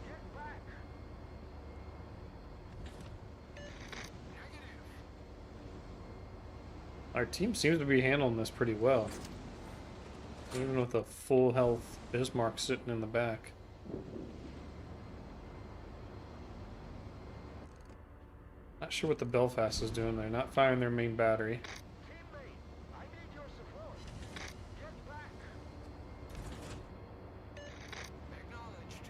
Get back. Negative. Our team seems to be handling this pretty well. Even with a full health Bismarck sitting in the back. Not sure what the Belfast is doing. They're not firing their main battery. Teammate, I need your support. Get back. Acknowledged.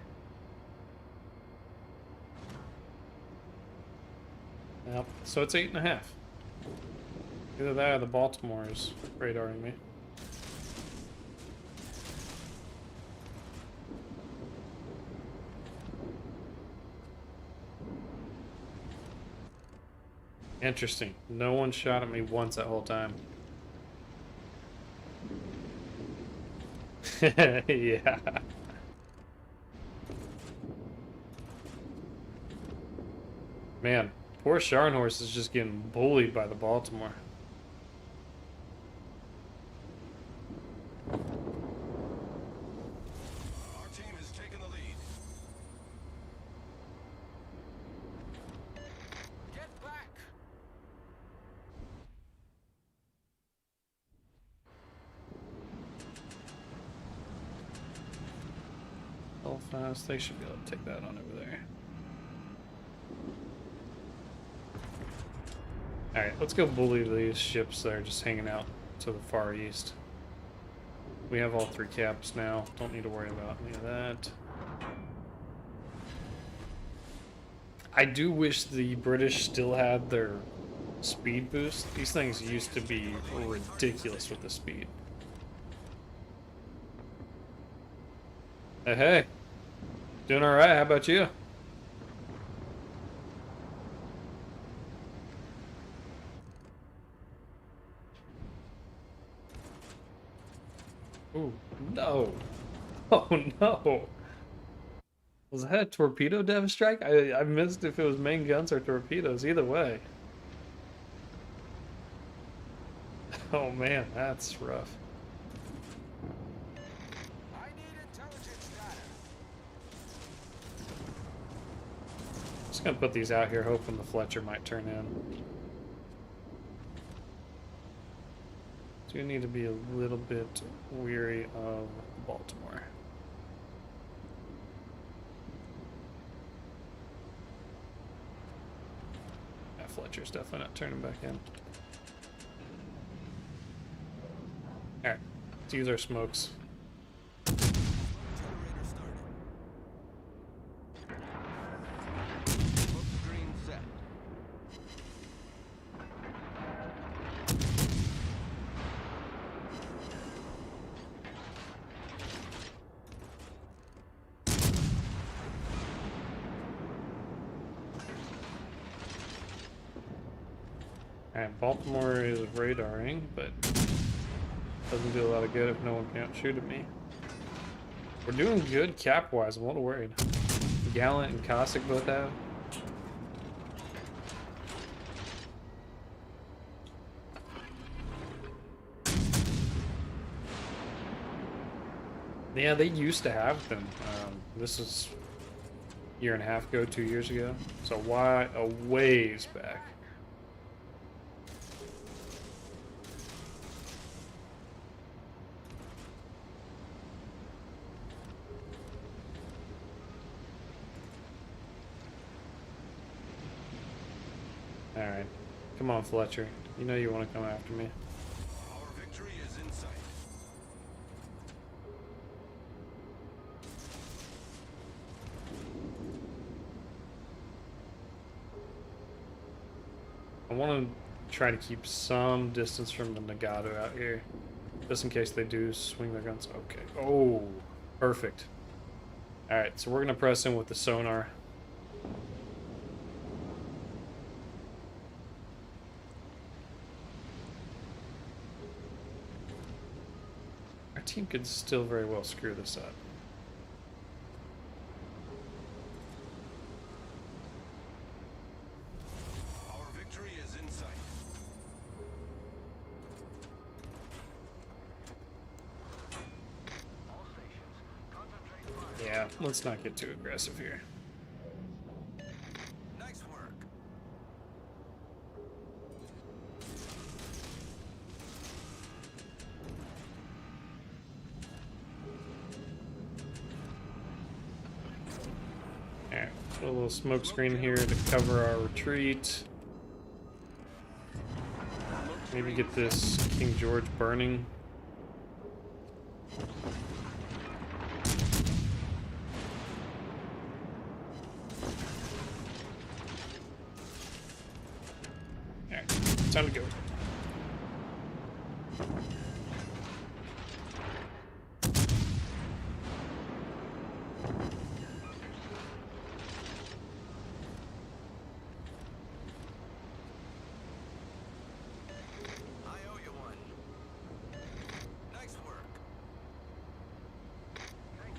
Yep. So it's 8.5. Either that or the Baltimore is radaring me. Interesting. No one shot at me once that whole time. Yeah. Man, poor Scharnhorst is just getting bullied by the Baltimore. Our team has taken the lead. Get back. Belfast, they should be able to take that on over there. Alright, let's go bully these ships that are just hanging out to the far east. We have all 3 caps now. Don't need to worry about any of that. I do wish the British still had their speed boost. These things used to be ridiculous with the speed. Hey. Doing alright, how about you? Ooh, no. Oh no. Was that a torpedo dev strike? I missed if it was main guns or torpedoes. Either way. Oh man, that's rough. I need intelligence data. Just gonna put these out here, hoping the Fletcher might turn in. Do need to be a little bit weary of Baltimore. Yeah, Fletcher's definitely not turning back in. Alright, let's use our smokes. Generator started. Smoke screen set. Alright, Baltimore is radaring, but doesn't do a lot of good if no one can shoot at me. We're doing good cap-wise, I'm a little worried. Gallant and Cossack both have. Yeah, they used to have them. This is a year and a half ago, 2 years ago. So why a ways back. Alright. Come on, Fletcher. You know you want to come after me. Our victory is in sight. I want to try to keep some distance from the Nagato out here. Just in case they do swing their guns. Okay. Oh, perfect. Alright, so we're going to press in with the sonar. Our team could still very well screw this up. Yeah, let's not get too aggressive here. Nice work. Alright, put a little smoke screen here to cover our retreat. Maybe get this King George burning. Alright, time to go. I owe you one. Nice work. Thank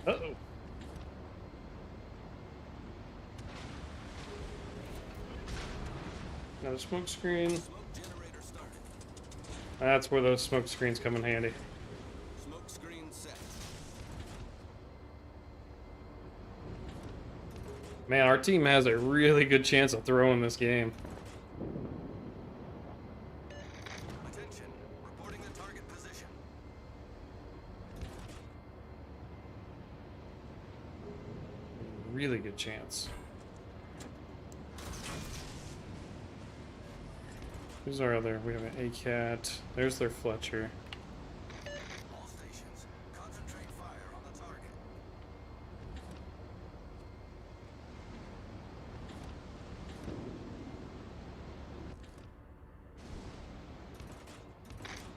you. Uh-oh. Another smoke screen. Smoke generator started. That's where those smoke screens come in handy. Smoke screen set. Man, our team has a really good chance of throwing this game. Attention. Reporting the target position. Really good chance. Who's our other? We have an ACAT. There's their Fletcher. All stations. Concentrate fire on the target.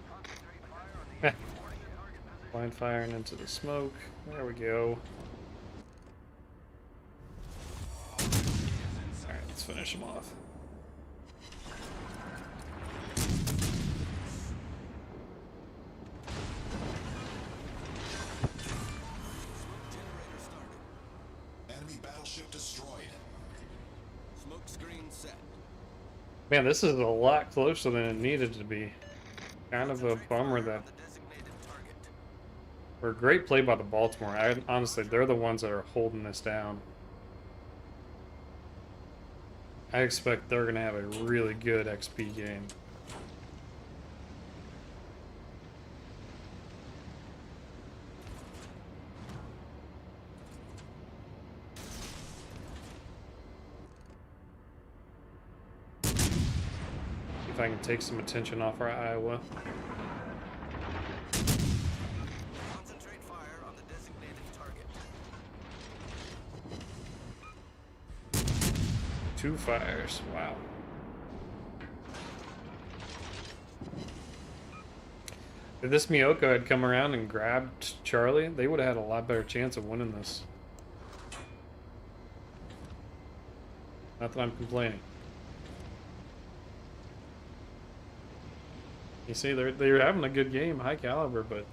Concentrate fire on the reporting the target position. Blind firing into the smoke. There we go. Alright, let's finish them off. Generator started. Enemy battleship destroyed. Smoke screen set. Man, this is a lot closer than it needed to be. Kind of a Concentrate bummer fire that on the designated target. for a great play by the Baltimore. Honestly, they're the ones that are holding this down. I expect they're going to have a really good XP game. If I can take some attention off our Iowa. Concentrate fire on the designated target. 2 fires. Wow. If this Miyoko had come around and grabbed Charlie, they would have had a lot better chance of winning this. Not that I'm complaining. You see, they're having a good game, high caliber, but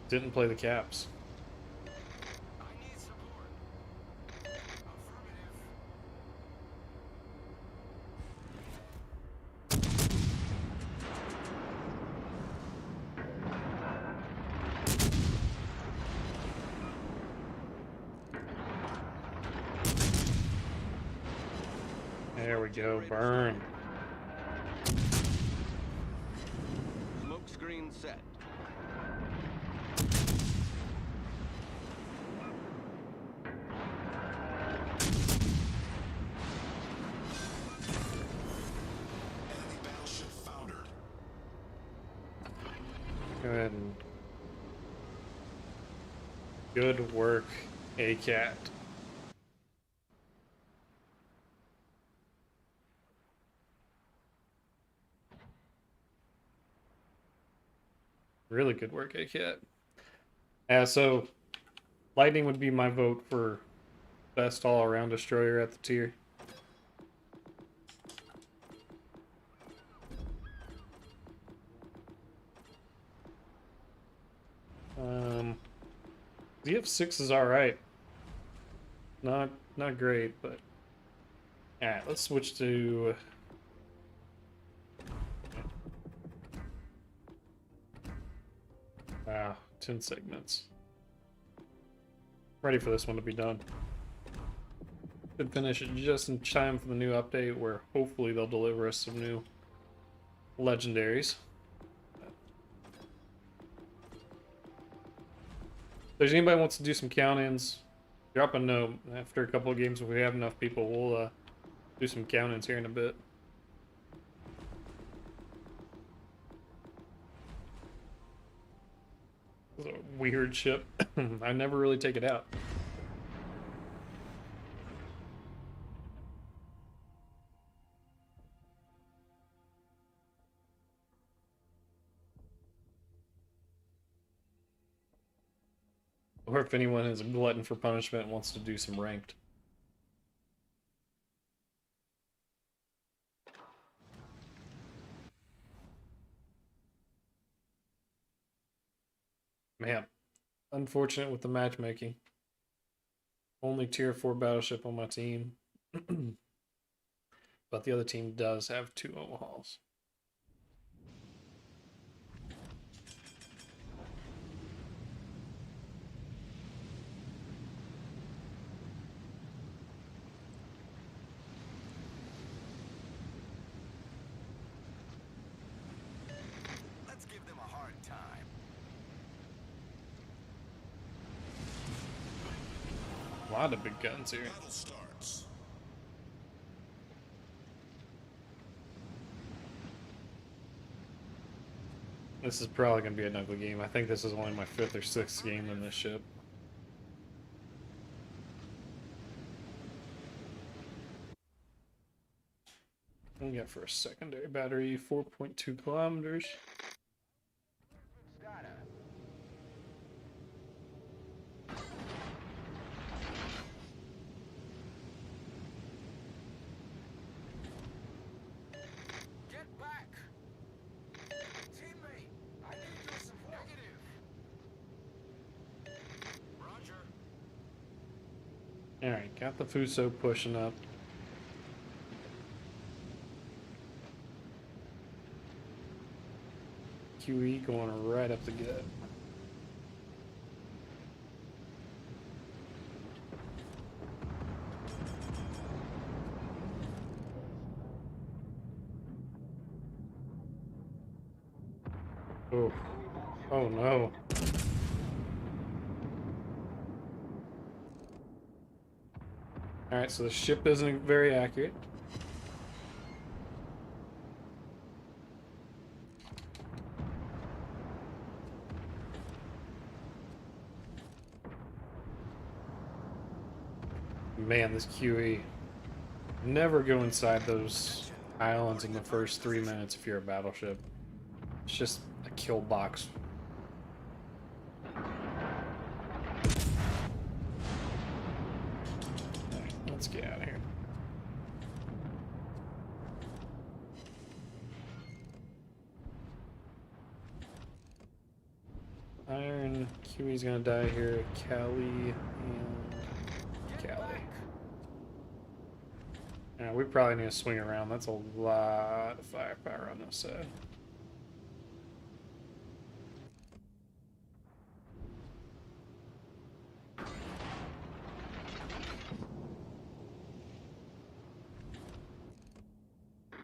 didn't play the caps. I need support. Affirmative. There we go, burn. Smoke screen set. Enemy battleship foundered. Go ahead and good work, ACAT. Really good work, ACAT. So Lightning would be my vote for best all-around destroyer at the tier. DF6 is all right. Not great, but all right. Let's switch to. 10 segments. Ready for this one to be done. Could finish it just in time for the new update where hopefully they'll deliver us some new legendaries. If there's anybody who wants to do some count-ins, drop a note. After a couple of games, if we have enough people, we'll do some count-ins here in a bit. It's a weird ship. I never really take it out. Or if anyone is a glutton for punishment and wants to do some ranked. Man, unfortunate with the matchmaking. Only tier 4 battleship on my team. But the other team does have 2 Omahas. Let's give them a hard time. A lot of big guns here. Battle starts. This is probably going to be an ugly game. I think this is only my 5th or 6th game in this ship. What do we got for a secondary battery? 4.2 kilometers. Get back! Teammate, I need your support. Negative. Roger. Alright, got the Fuso pushing up. QE going right up the gut. Oh, oh no. Alright, so the ship isn't very accurate. Man, this QE. Never go inside those islands in the first 3 minutes if you're a battleship. It's just a kill box. Alright, let's get out of here. Iron QE's gonna die here. Cali and Cali. We probably need to swing around. That's a lot of firepower on this side.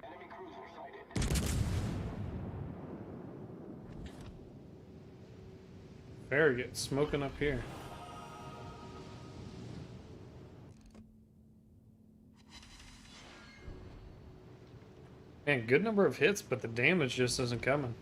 Enemy cruiser sighted. Farragut smoking up here. Man, good number of hits, but the damage just isn't coming.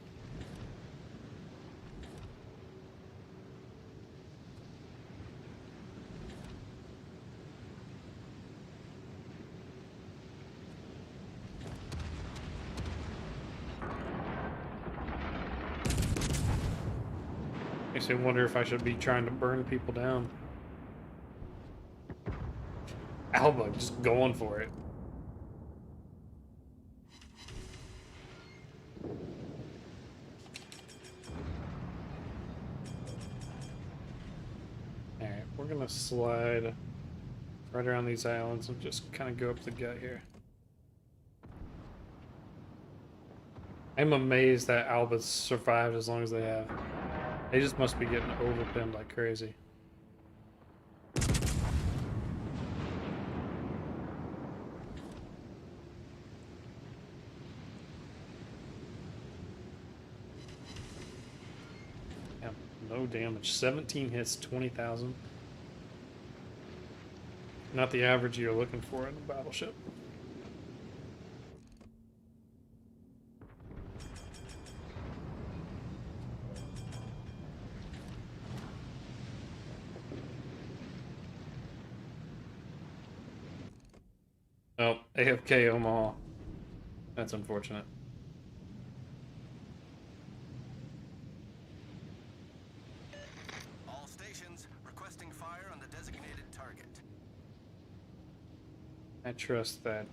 Makes me wonder if I should be trying to burn people down. Alba just going for it. Alright, we're gonna slide right around these islands and just kind of go up the gut here. I'm amazed that Alba's survived as long as they have. They just must be getting overpinned like crazy. Yeah, no damage. 17 hits, 20,000. Not the average you're looking for in a battleship. Oh, AFK Omaha. That's unfortunate. All stations requesting fire on the designated target. I trust that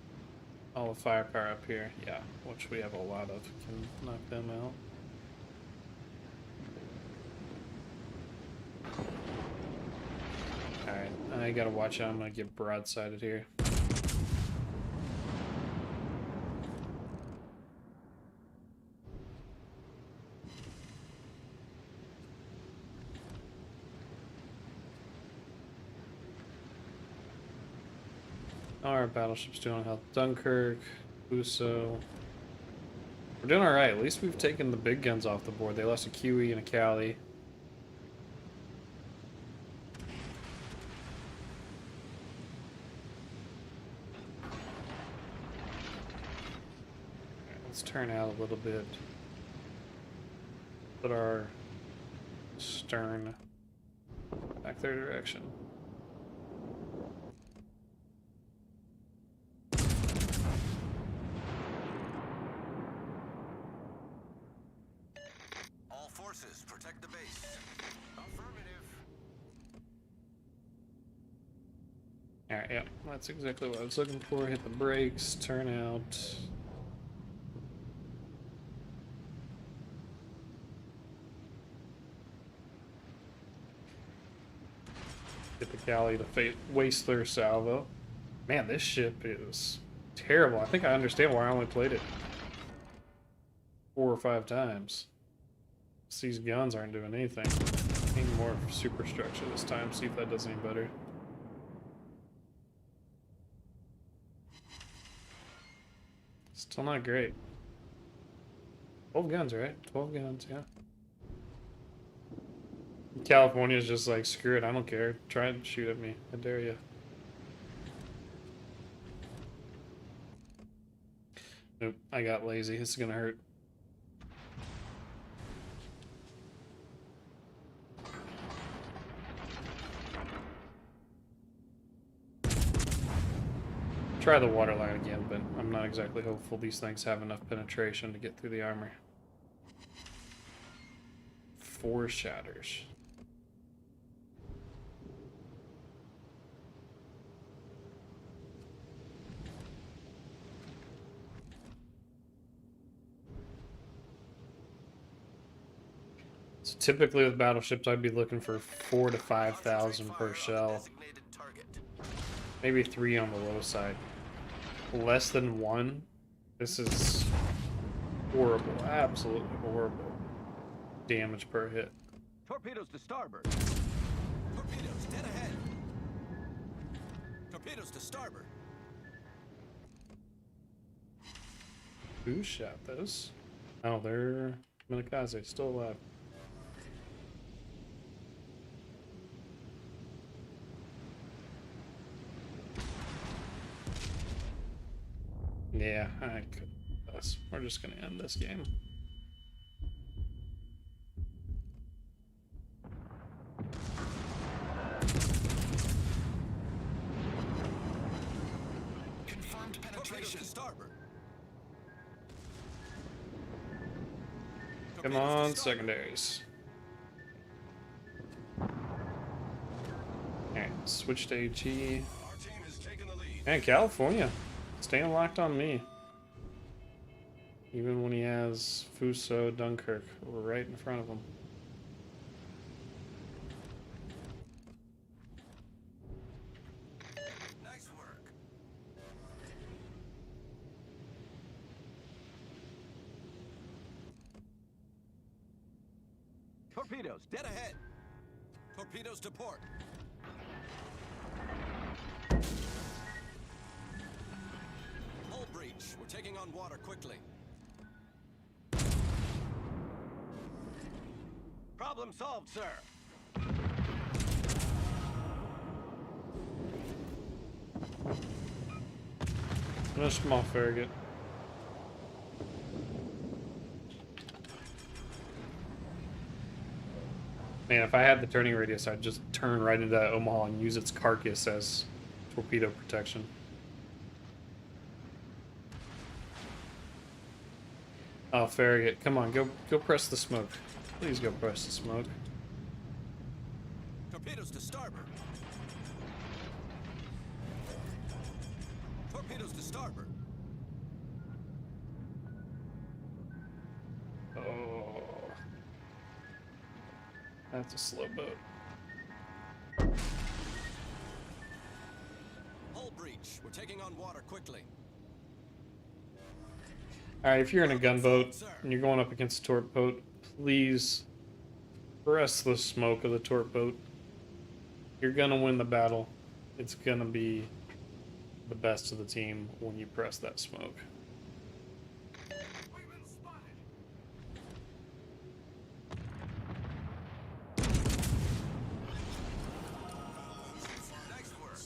all the firepower up here, yeah, which we have a lot of, can knock them out. Alright, I gotta watch out. I'm gonna get broadsided here. Our battleship's doing well. Dunkirk, Uso. We're doing alright. At least we've taken the big guns off the board. They lost a QE and a Cali. Let's turn out a little bit. Put our stern back their direction. All forces protect the base. Affirmative. Alright, yeah, that's exactly what I was looking for. Hit the brakes, turn out. Get the galley to waste their salvo. Man, this ship is terrible. I think I understand why I only played it 4 or 5 times. These guns aren't doing anything. Need more superstructure this time, see if that does any better. Still not great. 12 guns, right? 12 guns, yeah. California's just like, screw it, I don't care. Try and shoot at me. I dare you. Nope, I got lazy. This is gonna hurt. Try the waterline again, but I'm not exactly hopeful these things have enough penetration to get through the armor. 4 shatters. So typically with battleships, I'd be looking for 4,000 to 5,000 per shell. Maybe 3 on the low side. Less than 1. This is horrible. Absolutely horrible. Damage per hit. Torpedoes to starboard. Torpedoes dead ahead. Torpedoes to starboard. Who shot those? Oh, they're Minakaze, still alive. Yeah, I could. We're just gonna end this game. Confirmed penetration. Starboard. Come on, secondaries. Alright, switch to AG. Our team has taken the lead. And California, staying locked on me. Even when he has Fuso, Dunkirk right in front of him. Nice work. Torpedoes, dead ahead. Torpedoes to port. Hull breach. We're taking on water quickly. Problem solved, sir. No small farragut. Man, if I had the turning radius, I'd just turn right into that Omaha and use its carcass as torpedo protection. Oh, farragut, come on, go press the smoke. Please go press the smoke. Torpedoes to starboard. Torpedoes to starboard. Oh, that's a slow boat. Hull breach. We're taking on water quickly. Alright, if you're in a gunboat and you're going up against a torp boat, please press the smoke of the torp boat. You're gonna win the battle. It's gonna be the best of the team when you press that smoke. We've been spotted. Nice work.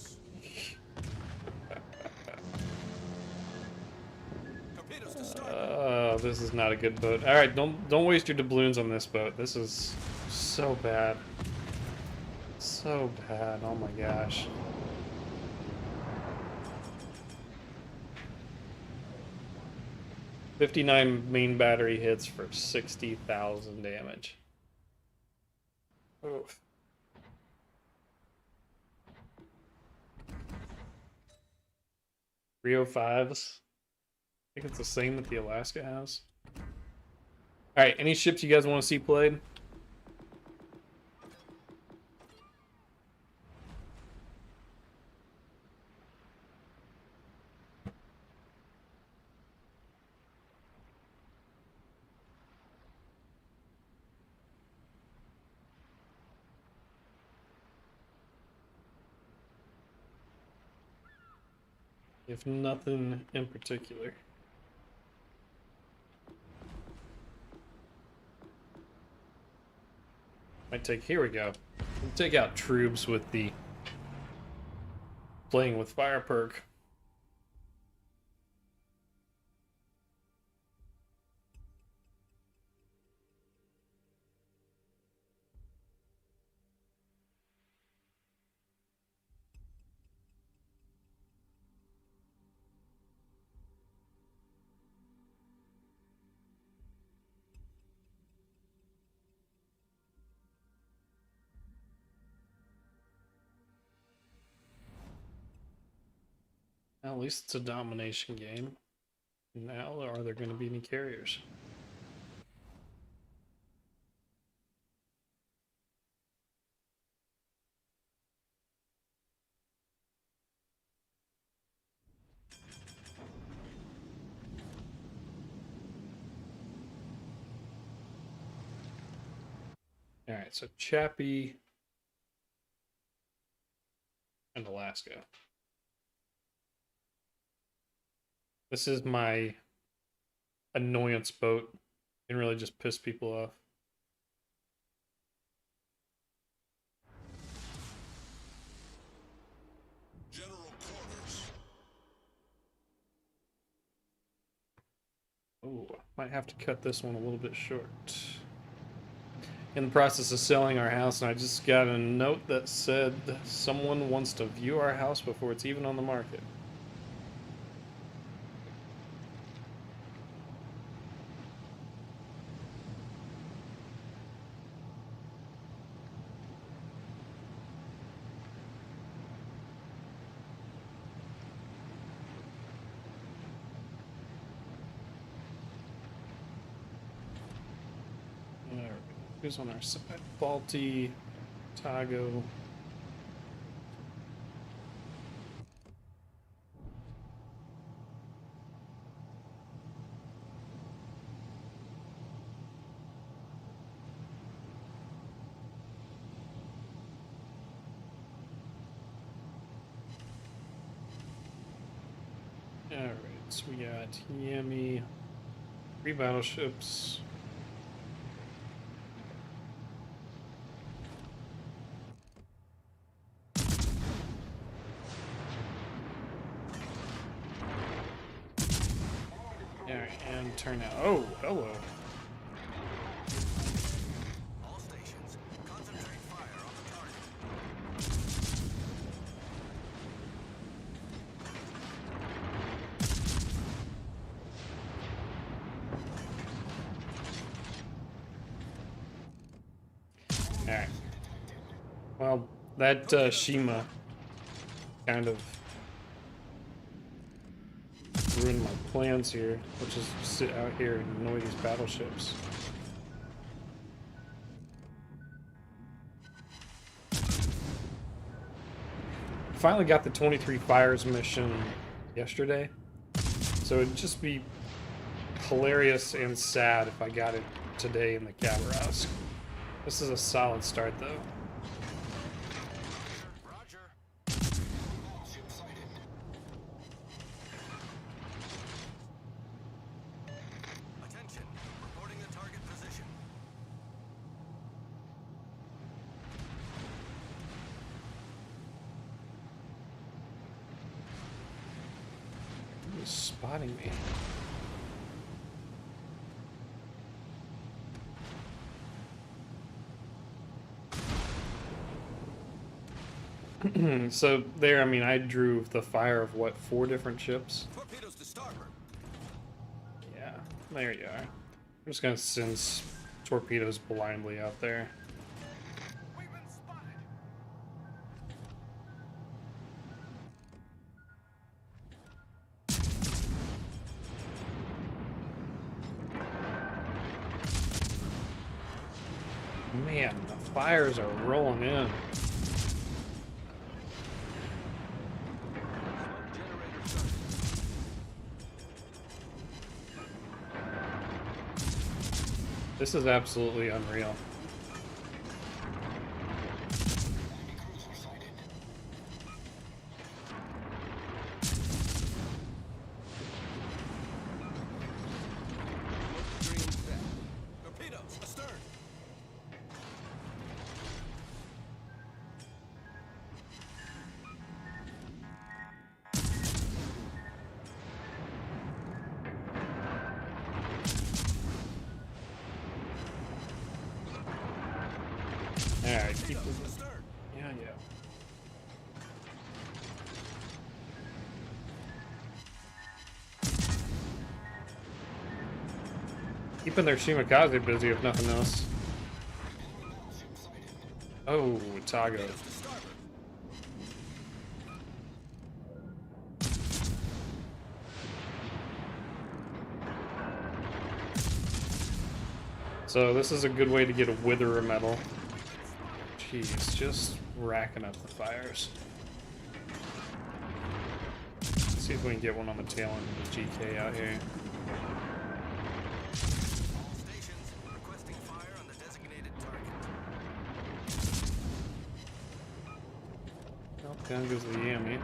Torpedoes to starboard. Oh, this is not a good boat. Alright, don't waste your doubloons on this boat. This is so bad. So bad, oh my gosh. $59 main battery hits for 60,000 damage. Oof. .305s. I think it's the same that the Alaska has. Alright, any ships you guys want to see played? If nothing in particular. Might take, here we go. We'll take out troops with the playing with fire perk. At least it's a domination game. Now, are there going to be any carriers? Alright, so Chappie and Alaska. This is my annoyance boat. Can really just piss people off. General quarters. Oh, might have to cut this one a little bit short. In the process of selling our house, and I just got a note that said someone wants to view our house before it's even on the market. Who's on our side? Balti, Tago. Alright, so we got Yami, 3 battleships. Alright, and turn out. Oh, hello. All stations, concentrate fire on the target. Alright. Well, that Shima kind of ruined my plans here, which is to sit out here and annoy these battleships. Finally got the 23 Fires mission yesterday, so it'd just be hilarious and sad if I got it today in the Kavarask. This is a solid start, though. Roger. Battleship sighted. Attention. Reporting the target position. Who is spotting me? So there, I mean, I drew the fire of what, 4 different ships? Torpedoes to starboard. Yeah, there you are. I'm just gonna send torpedoes blindly out there. We've been spotted. Man, the fires are rolling in. Smoke generator started. This is absolutely unreal. Enemy cruiser sighted. Smoke screen set. Torpedoes astern. Alright, keep Torpedoes this. astern. Yeah, yeah. Keeping their Shimakaze busy, if nothing else. Enemy battleship sighted. Oh, Tago. Torpedoes to starboard. So this is a good way to get a Witherer medal. Jeez, just racking up the fires. Let's see if we can get one on the tail end of the GK out here. All stations requesting fire on the designated target. Well, down goes the Yami.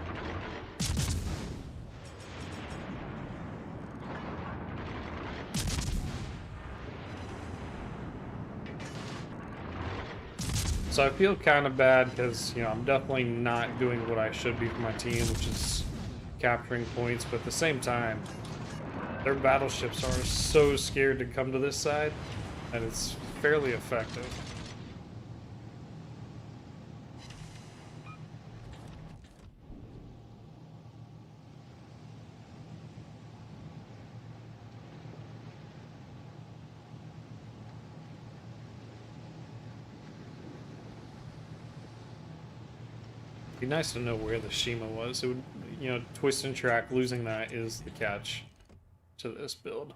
So I feel kind of bad because, you know, I'm definitely not doing what I should be for my team, which is capturing points, but at the same time, their battleships are so scared to come to this side that it's fairly effective. Be nice to know where the Shima was. It would, you know, twist and track, losing that is the catch to this build.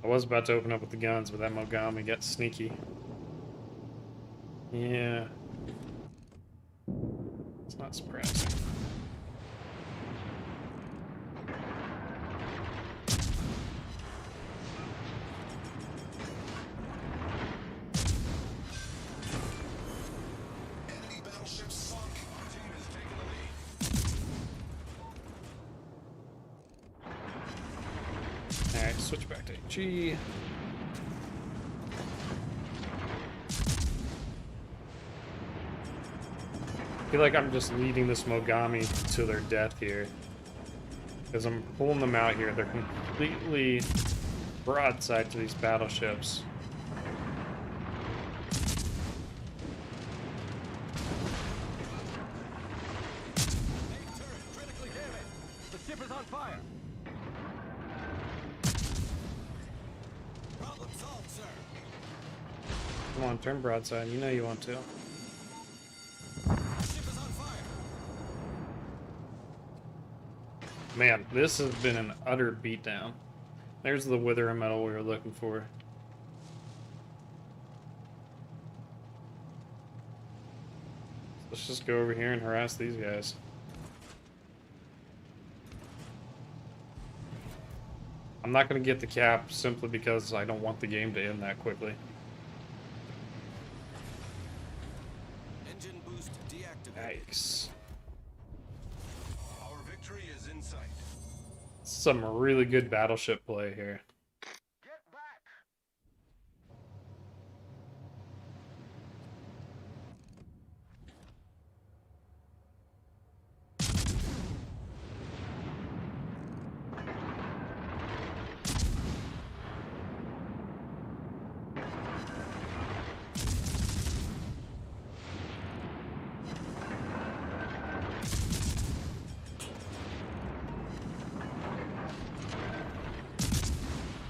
I was about to open up with the guns, but that Mogami got sneaky. Yeah. Suppressing. Enemy battleship sunk. Our team is taking the lead. Alright, switch back to HE. I feel like I'm just leading this Mogami to their death here. As I'm pulling them out here, they're completely broadside to these battleships. Main turret critically damaged. The ship is on fire. Problem solved, sir. Come on, turn broadside. You know you want to. The ship is on fire. Man, this has been an utter beatdown. There's the wither metal we were looking for. Let's just go over here and harass these guys. I'm not going to get the cap simply because I don't want the game to end that quickly. Engine boost deactivated. Yikes. Our victory is in sight. Some really good battleship play here. Get back.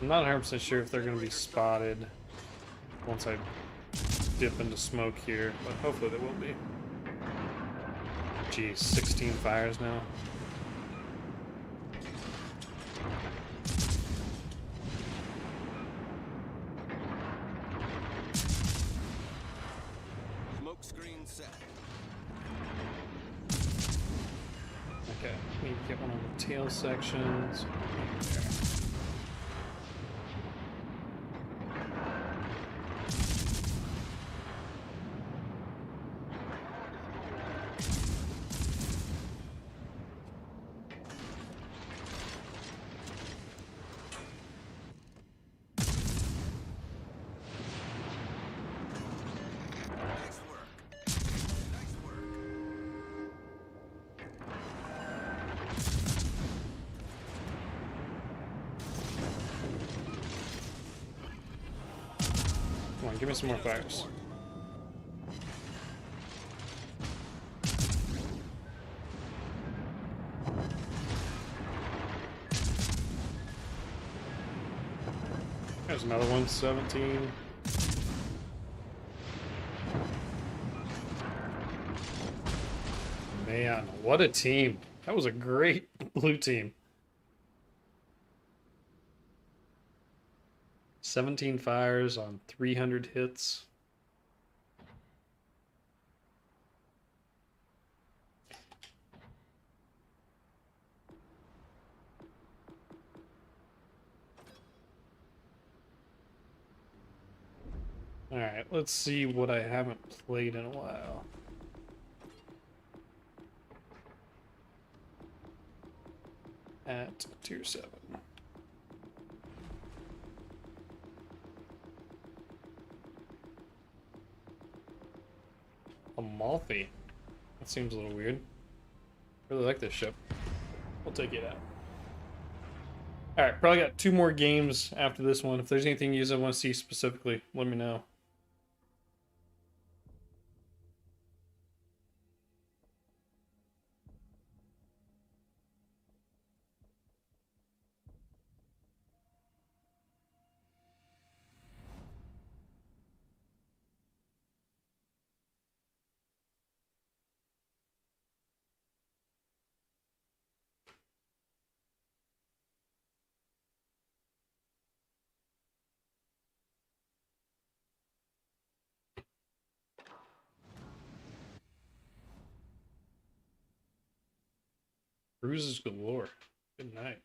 I'm not 100% sure if they're going to be spotted once I dip into smoke here, but hopefully they will be. Geez, 16 fires now. Smoke screen set. Okay, need to get one on the tail sections. There. Nice work. Nice work. Come on, give me some more fires. There's another one, 17. Man, what a team. That was a great blue team. 17 fires on 300 hits. Alright, let's see what I haven't played in a while. At tier 7. Amalfi. That seems a little weird. Really like this ship. We'll take it out. Alright, probably got 2 more games after this one. If there's anything you guys want to see specifically, let me know. Cruises galore. Good night.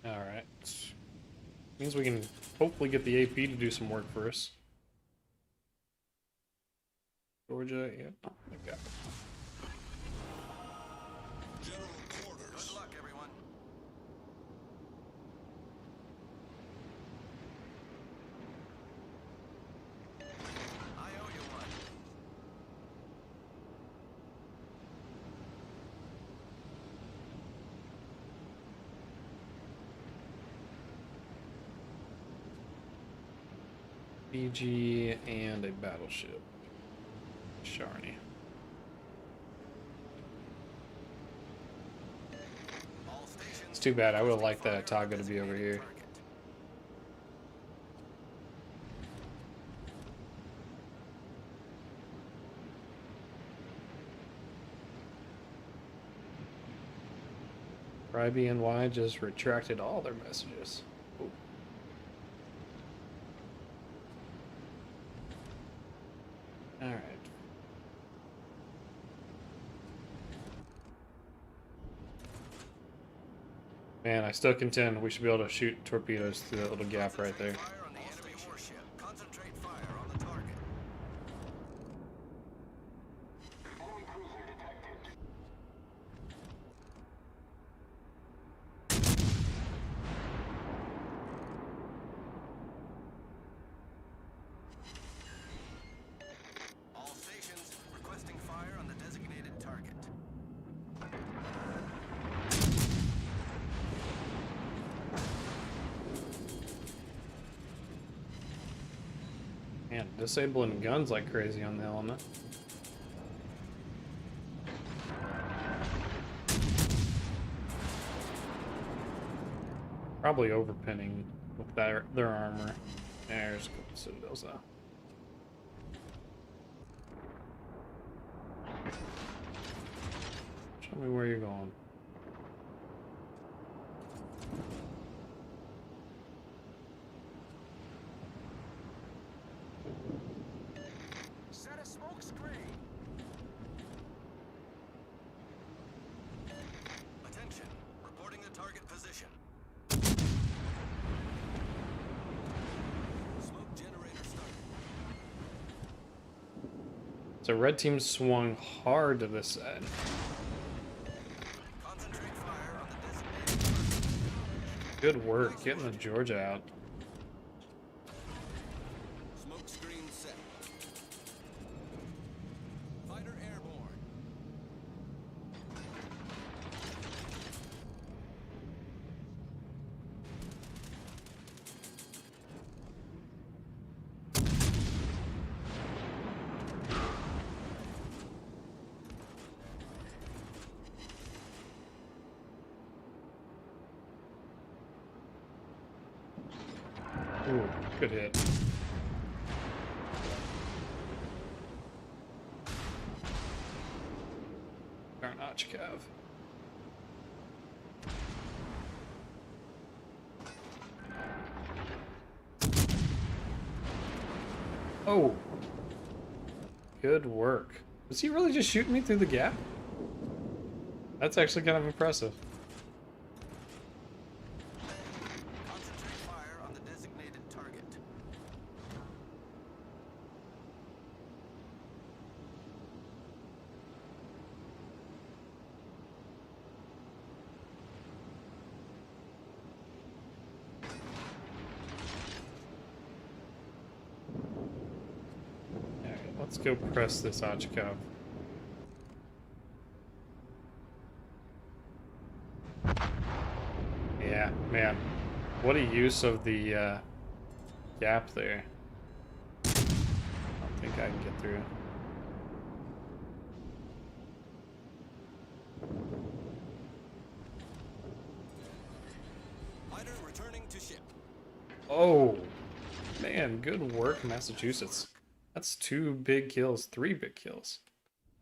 Alright. Means we can hopefully get the AP to do some work for us. Georgia, yep. Okay. General quarters. Good luck, everyone. I owe you one. BG and a battleship. Sharny. All stations. It's too bad. I would have liked that Otago to be over here. IBNY just retracted all their messages. Ooh. All right. Man, I still contend we should be able to shoot torpedoes through that little gap right there. Fire on the enemy warship. Concentrate fire on the target. Enemy cruiser detected. All stations requesting fire on the designated target. Man, disabling guns like crazy on the element. Probably overpinning with their armor. There's a couple citadels though. Show me where you're going. Set a smoke screen. Attention. Reporting the target position. Smoke generator started. So red team swung hard to this side. Concentrate fire on the designated target. Good work getting the Georgia out. Smoke screen set. Fighter airborne. Ooh, good hit. Karnachkov. Oh. Good work. Was he really just shooting me through the gap? That's actually kind of impressive. Concentrate fire on the designated target. Alright, let's go press this Ochkov. Yeah, man. What a use of the gap there. I don't think I can get through. Fighter returning to ship. Oh, man, good work, Massachusetts. That's 2 big kills, 3 big kills.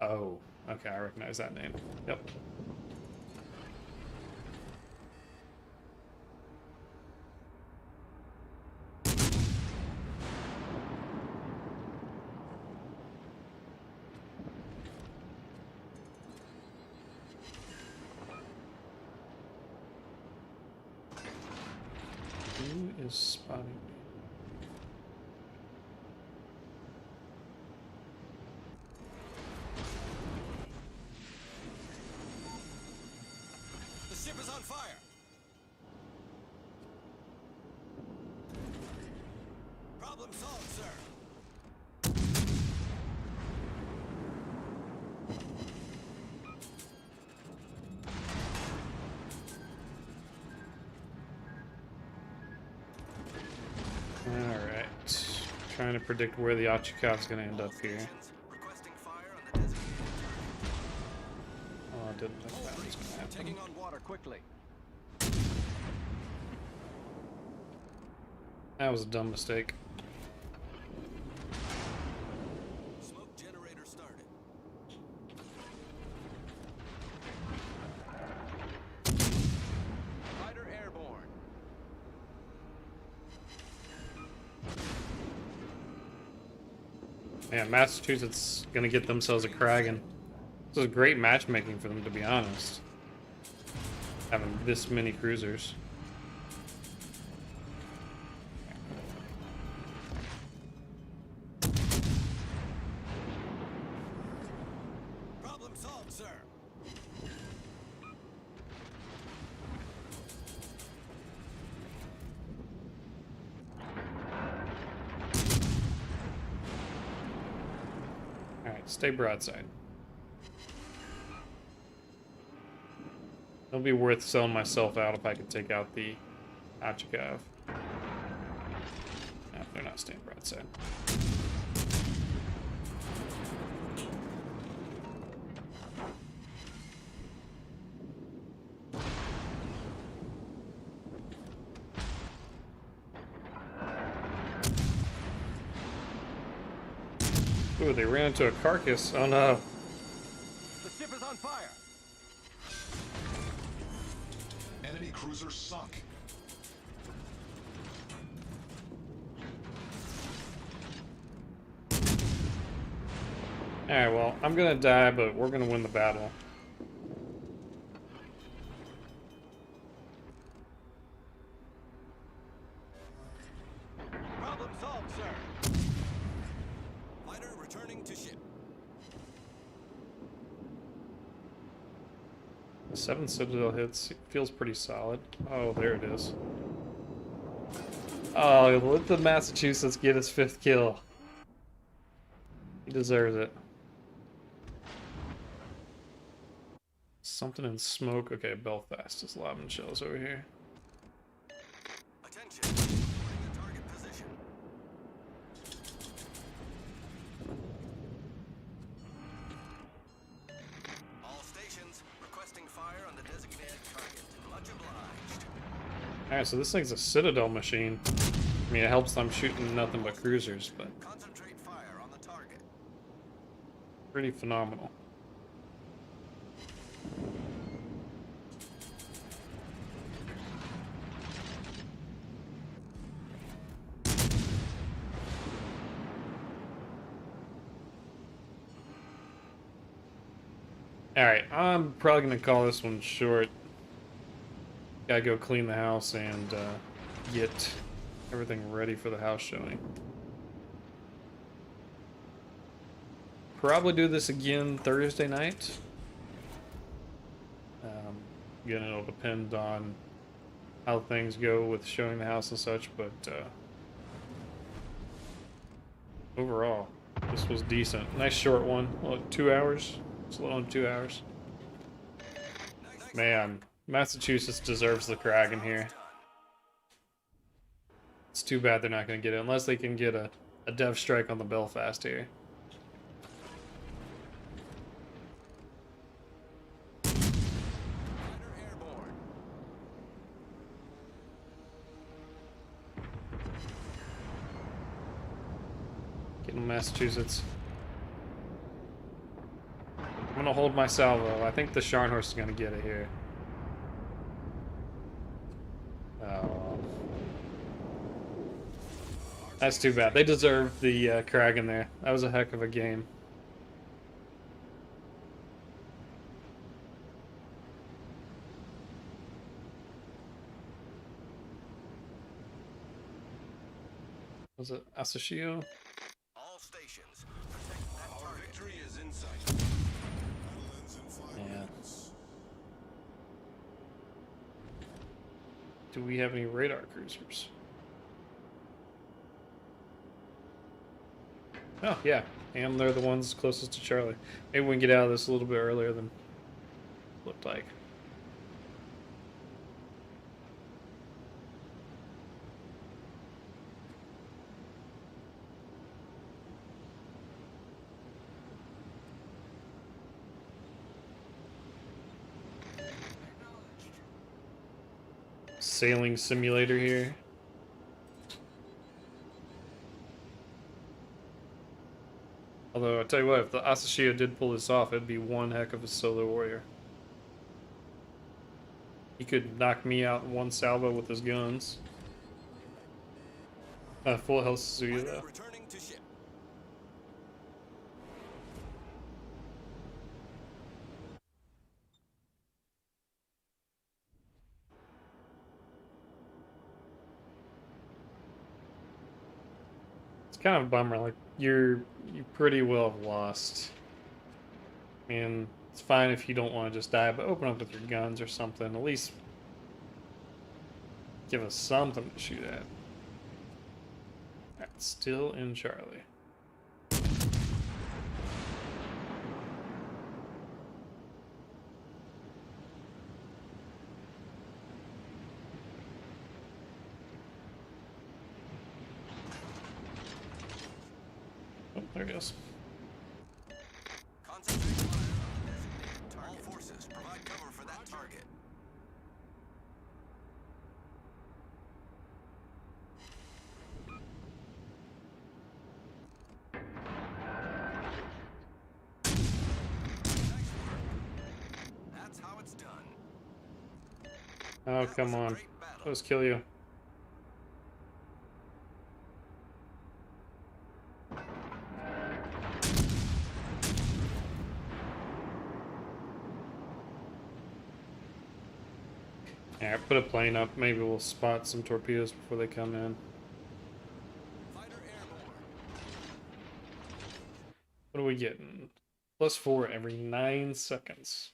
Oh, okay, I recognize that name. Yep. ship is on fire. Problem solved, sir. Alright. Trying to predict where the Achikov's gonna end up here. Requesting fire on the designated Oh, I didn't think that was gonna happen. taking on water quickly. That was a dumb mistake. Smoke generator started. Fighter airborne. Man, Massachusetts gonna get themselves a Kragan. This is great matchmaking for them, to be honest. Having this many cruisers. Problem solved, sir. Alright, stay broadside. It'll be worth selling myself out if I can take out the Achikov. No, they're not staying broadside. Ooh, they ran into a carcass. Oh no. The ship is on fire. Enemy cruiser sunk. Alright, well, I'm gonna die, but we're gonna win the battle. Problem solved, sir. Fighter returning to ship. 7 Citadel hits. Feels pretty solid. Oh, there it is. Oh, let the Massachusetts get his 5th kill. He deserves it. Something in smoke. Okay, Belfast is lobbing shells over here. Attention. Moving the target position. All stations requesting fire on the designated target. Much obliged. Alright, so this thing's a Citadel machine. I mean, it helps I'm shooting nothing but cruisers, but Concentrate fire on the target. pretty phenomenal. Alright, I'm probably gonna call this one short. Gotta go clean the house and get everything ready for the house showing. Probably do this again Thursday night. Again, it'll depend on how things go with showing the house and such, but overall, this was decent. Nice short one. What, 2 hours? It's a little under 2 hours. Man, Massachusetts deserves the Kragan here. It's too bad they're not going to get it, unless they can get a dev strike on the Belfast here. Fighter airborne. Get them, Massachusetts. I'm going to hold my salvo. I think the Scharnhorst is going to get it here. Oh. That's too bad. They deserve the Kragan there. That was a heck of a game. Was it Asashio? All stations protect that Our target. victory is in sight. Battle ends in 5 Yeah. minutes. do we have any radar cruisers? Oh, yeah. And they're the ones closest to Charlie. Maybe we can get out of this a little bit earlier than it looked like. Sailing simulator here. Although, I tell you what, if the Asashio did pull this off, it'd be one heck of a solo warrior. He could knock me out in one salvo with his guns. Full health Suzuki, though. Returning to ship. It's kind of a bummer. Like, you pretty well have lost. And it's fine if you don't want to just die, but open up with your guns or something. At least give us something to shoot at. Alright, still in Charlie. Oh, there he goes. Concentrate fire on the designated target. All forces, provide cover for that target. Nice work. That's how it's done. Oh, That come was a on. great battle. Let's kill you. Alright, put a plane up. Maybe we'll spot some torpedoes before they come in. Fighter airborne. What are we getting? +4 every 9 seconds.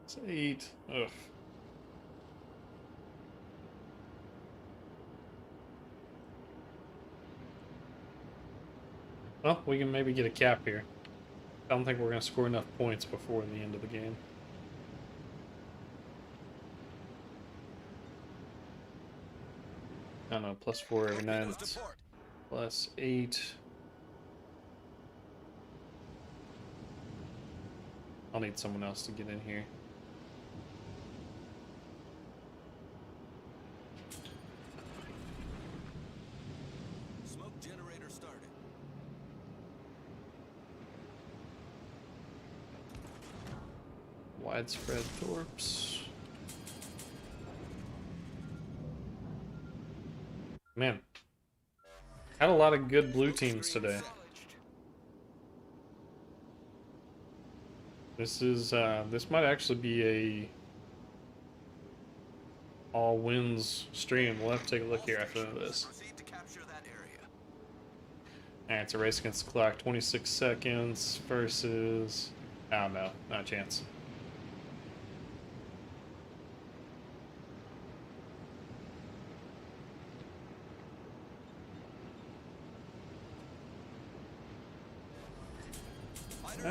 It's 8. Ugh. Well, we can maybe get a cap here. I don't think we're going to score enough points before the end of the game. I don't know, +4 every 9. Torpedoes to port. +8. I'll need someone else to get in here. Smoke generator started. Widespread torps. Man, had a lot of good blue teams today. This is this might actually be a all wins stream. We'll have to take a look here after this. Proceed to capture that area. Alright, it's a race against the clock. 26 seconds versus... Oh no, not a chance.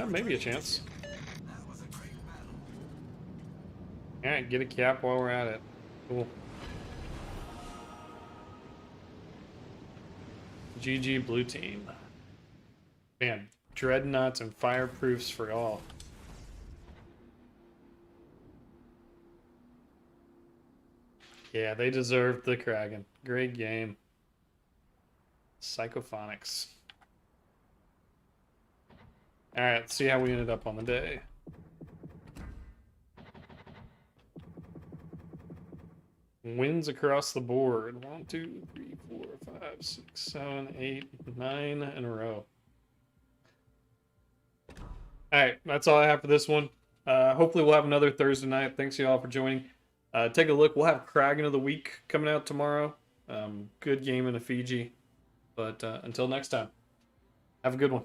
Maybe a chance. That was a great battle. Alright, get a cap while we're at it. Cool. GG blue team. Man, dreadnoughts and fireproofs for all. Yeah, they deserved the Kraken. Great game. Psychophonics. Alright, let's see how we ended up on the day. Wins across the board. 1, 2, 3, 4, 5, 6, 7, 8, 9 in a row. Alright, that's all I have for this one. Hopefully we'll have another Thursday night. Thanks you all for joining. Take a look. We'll have Kraken of the Week coming out tomorrow. Good game in a Fiji. But until next time, have a good one.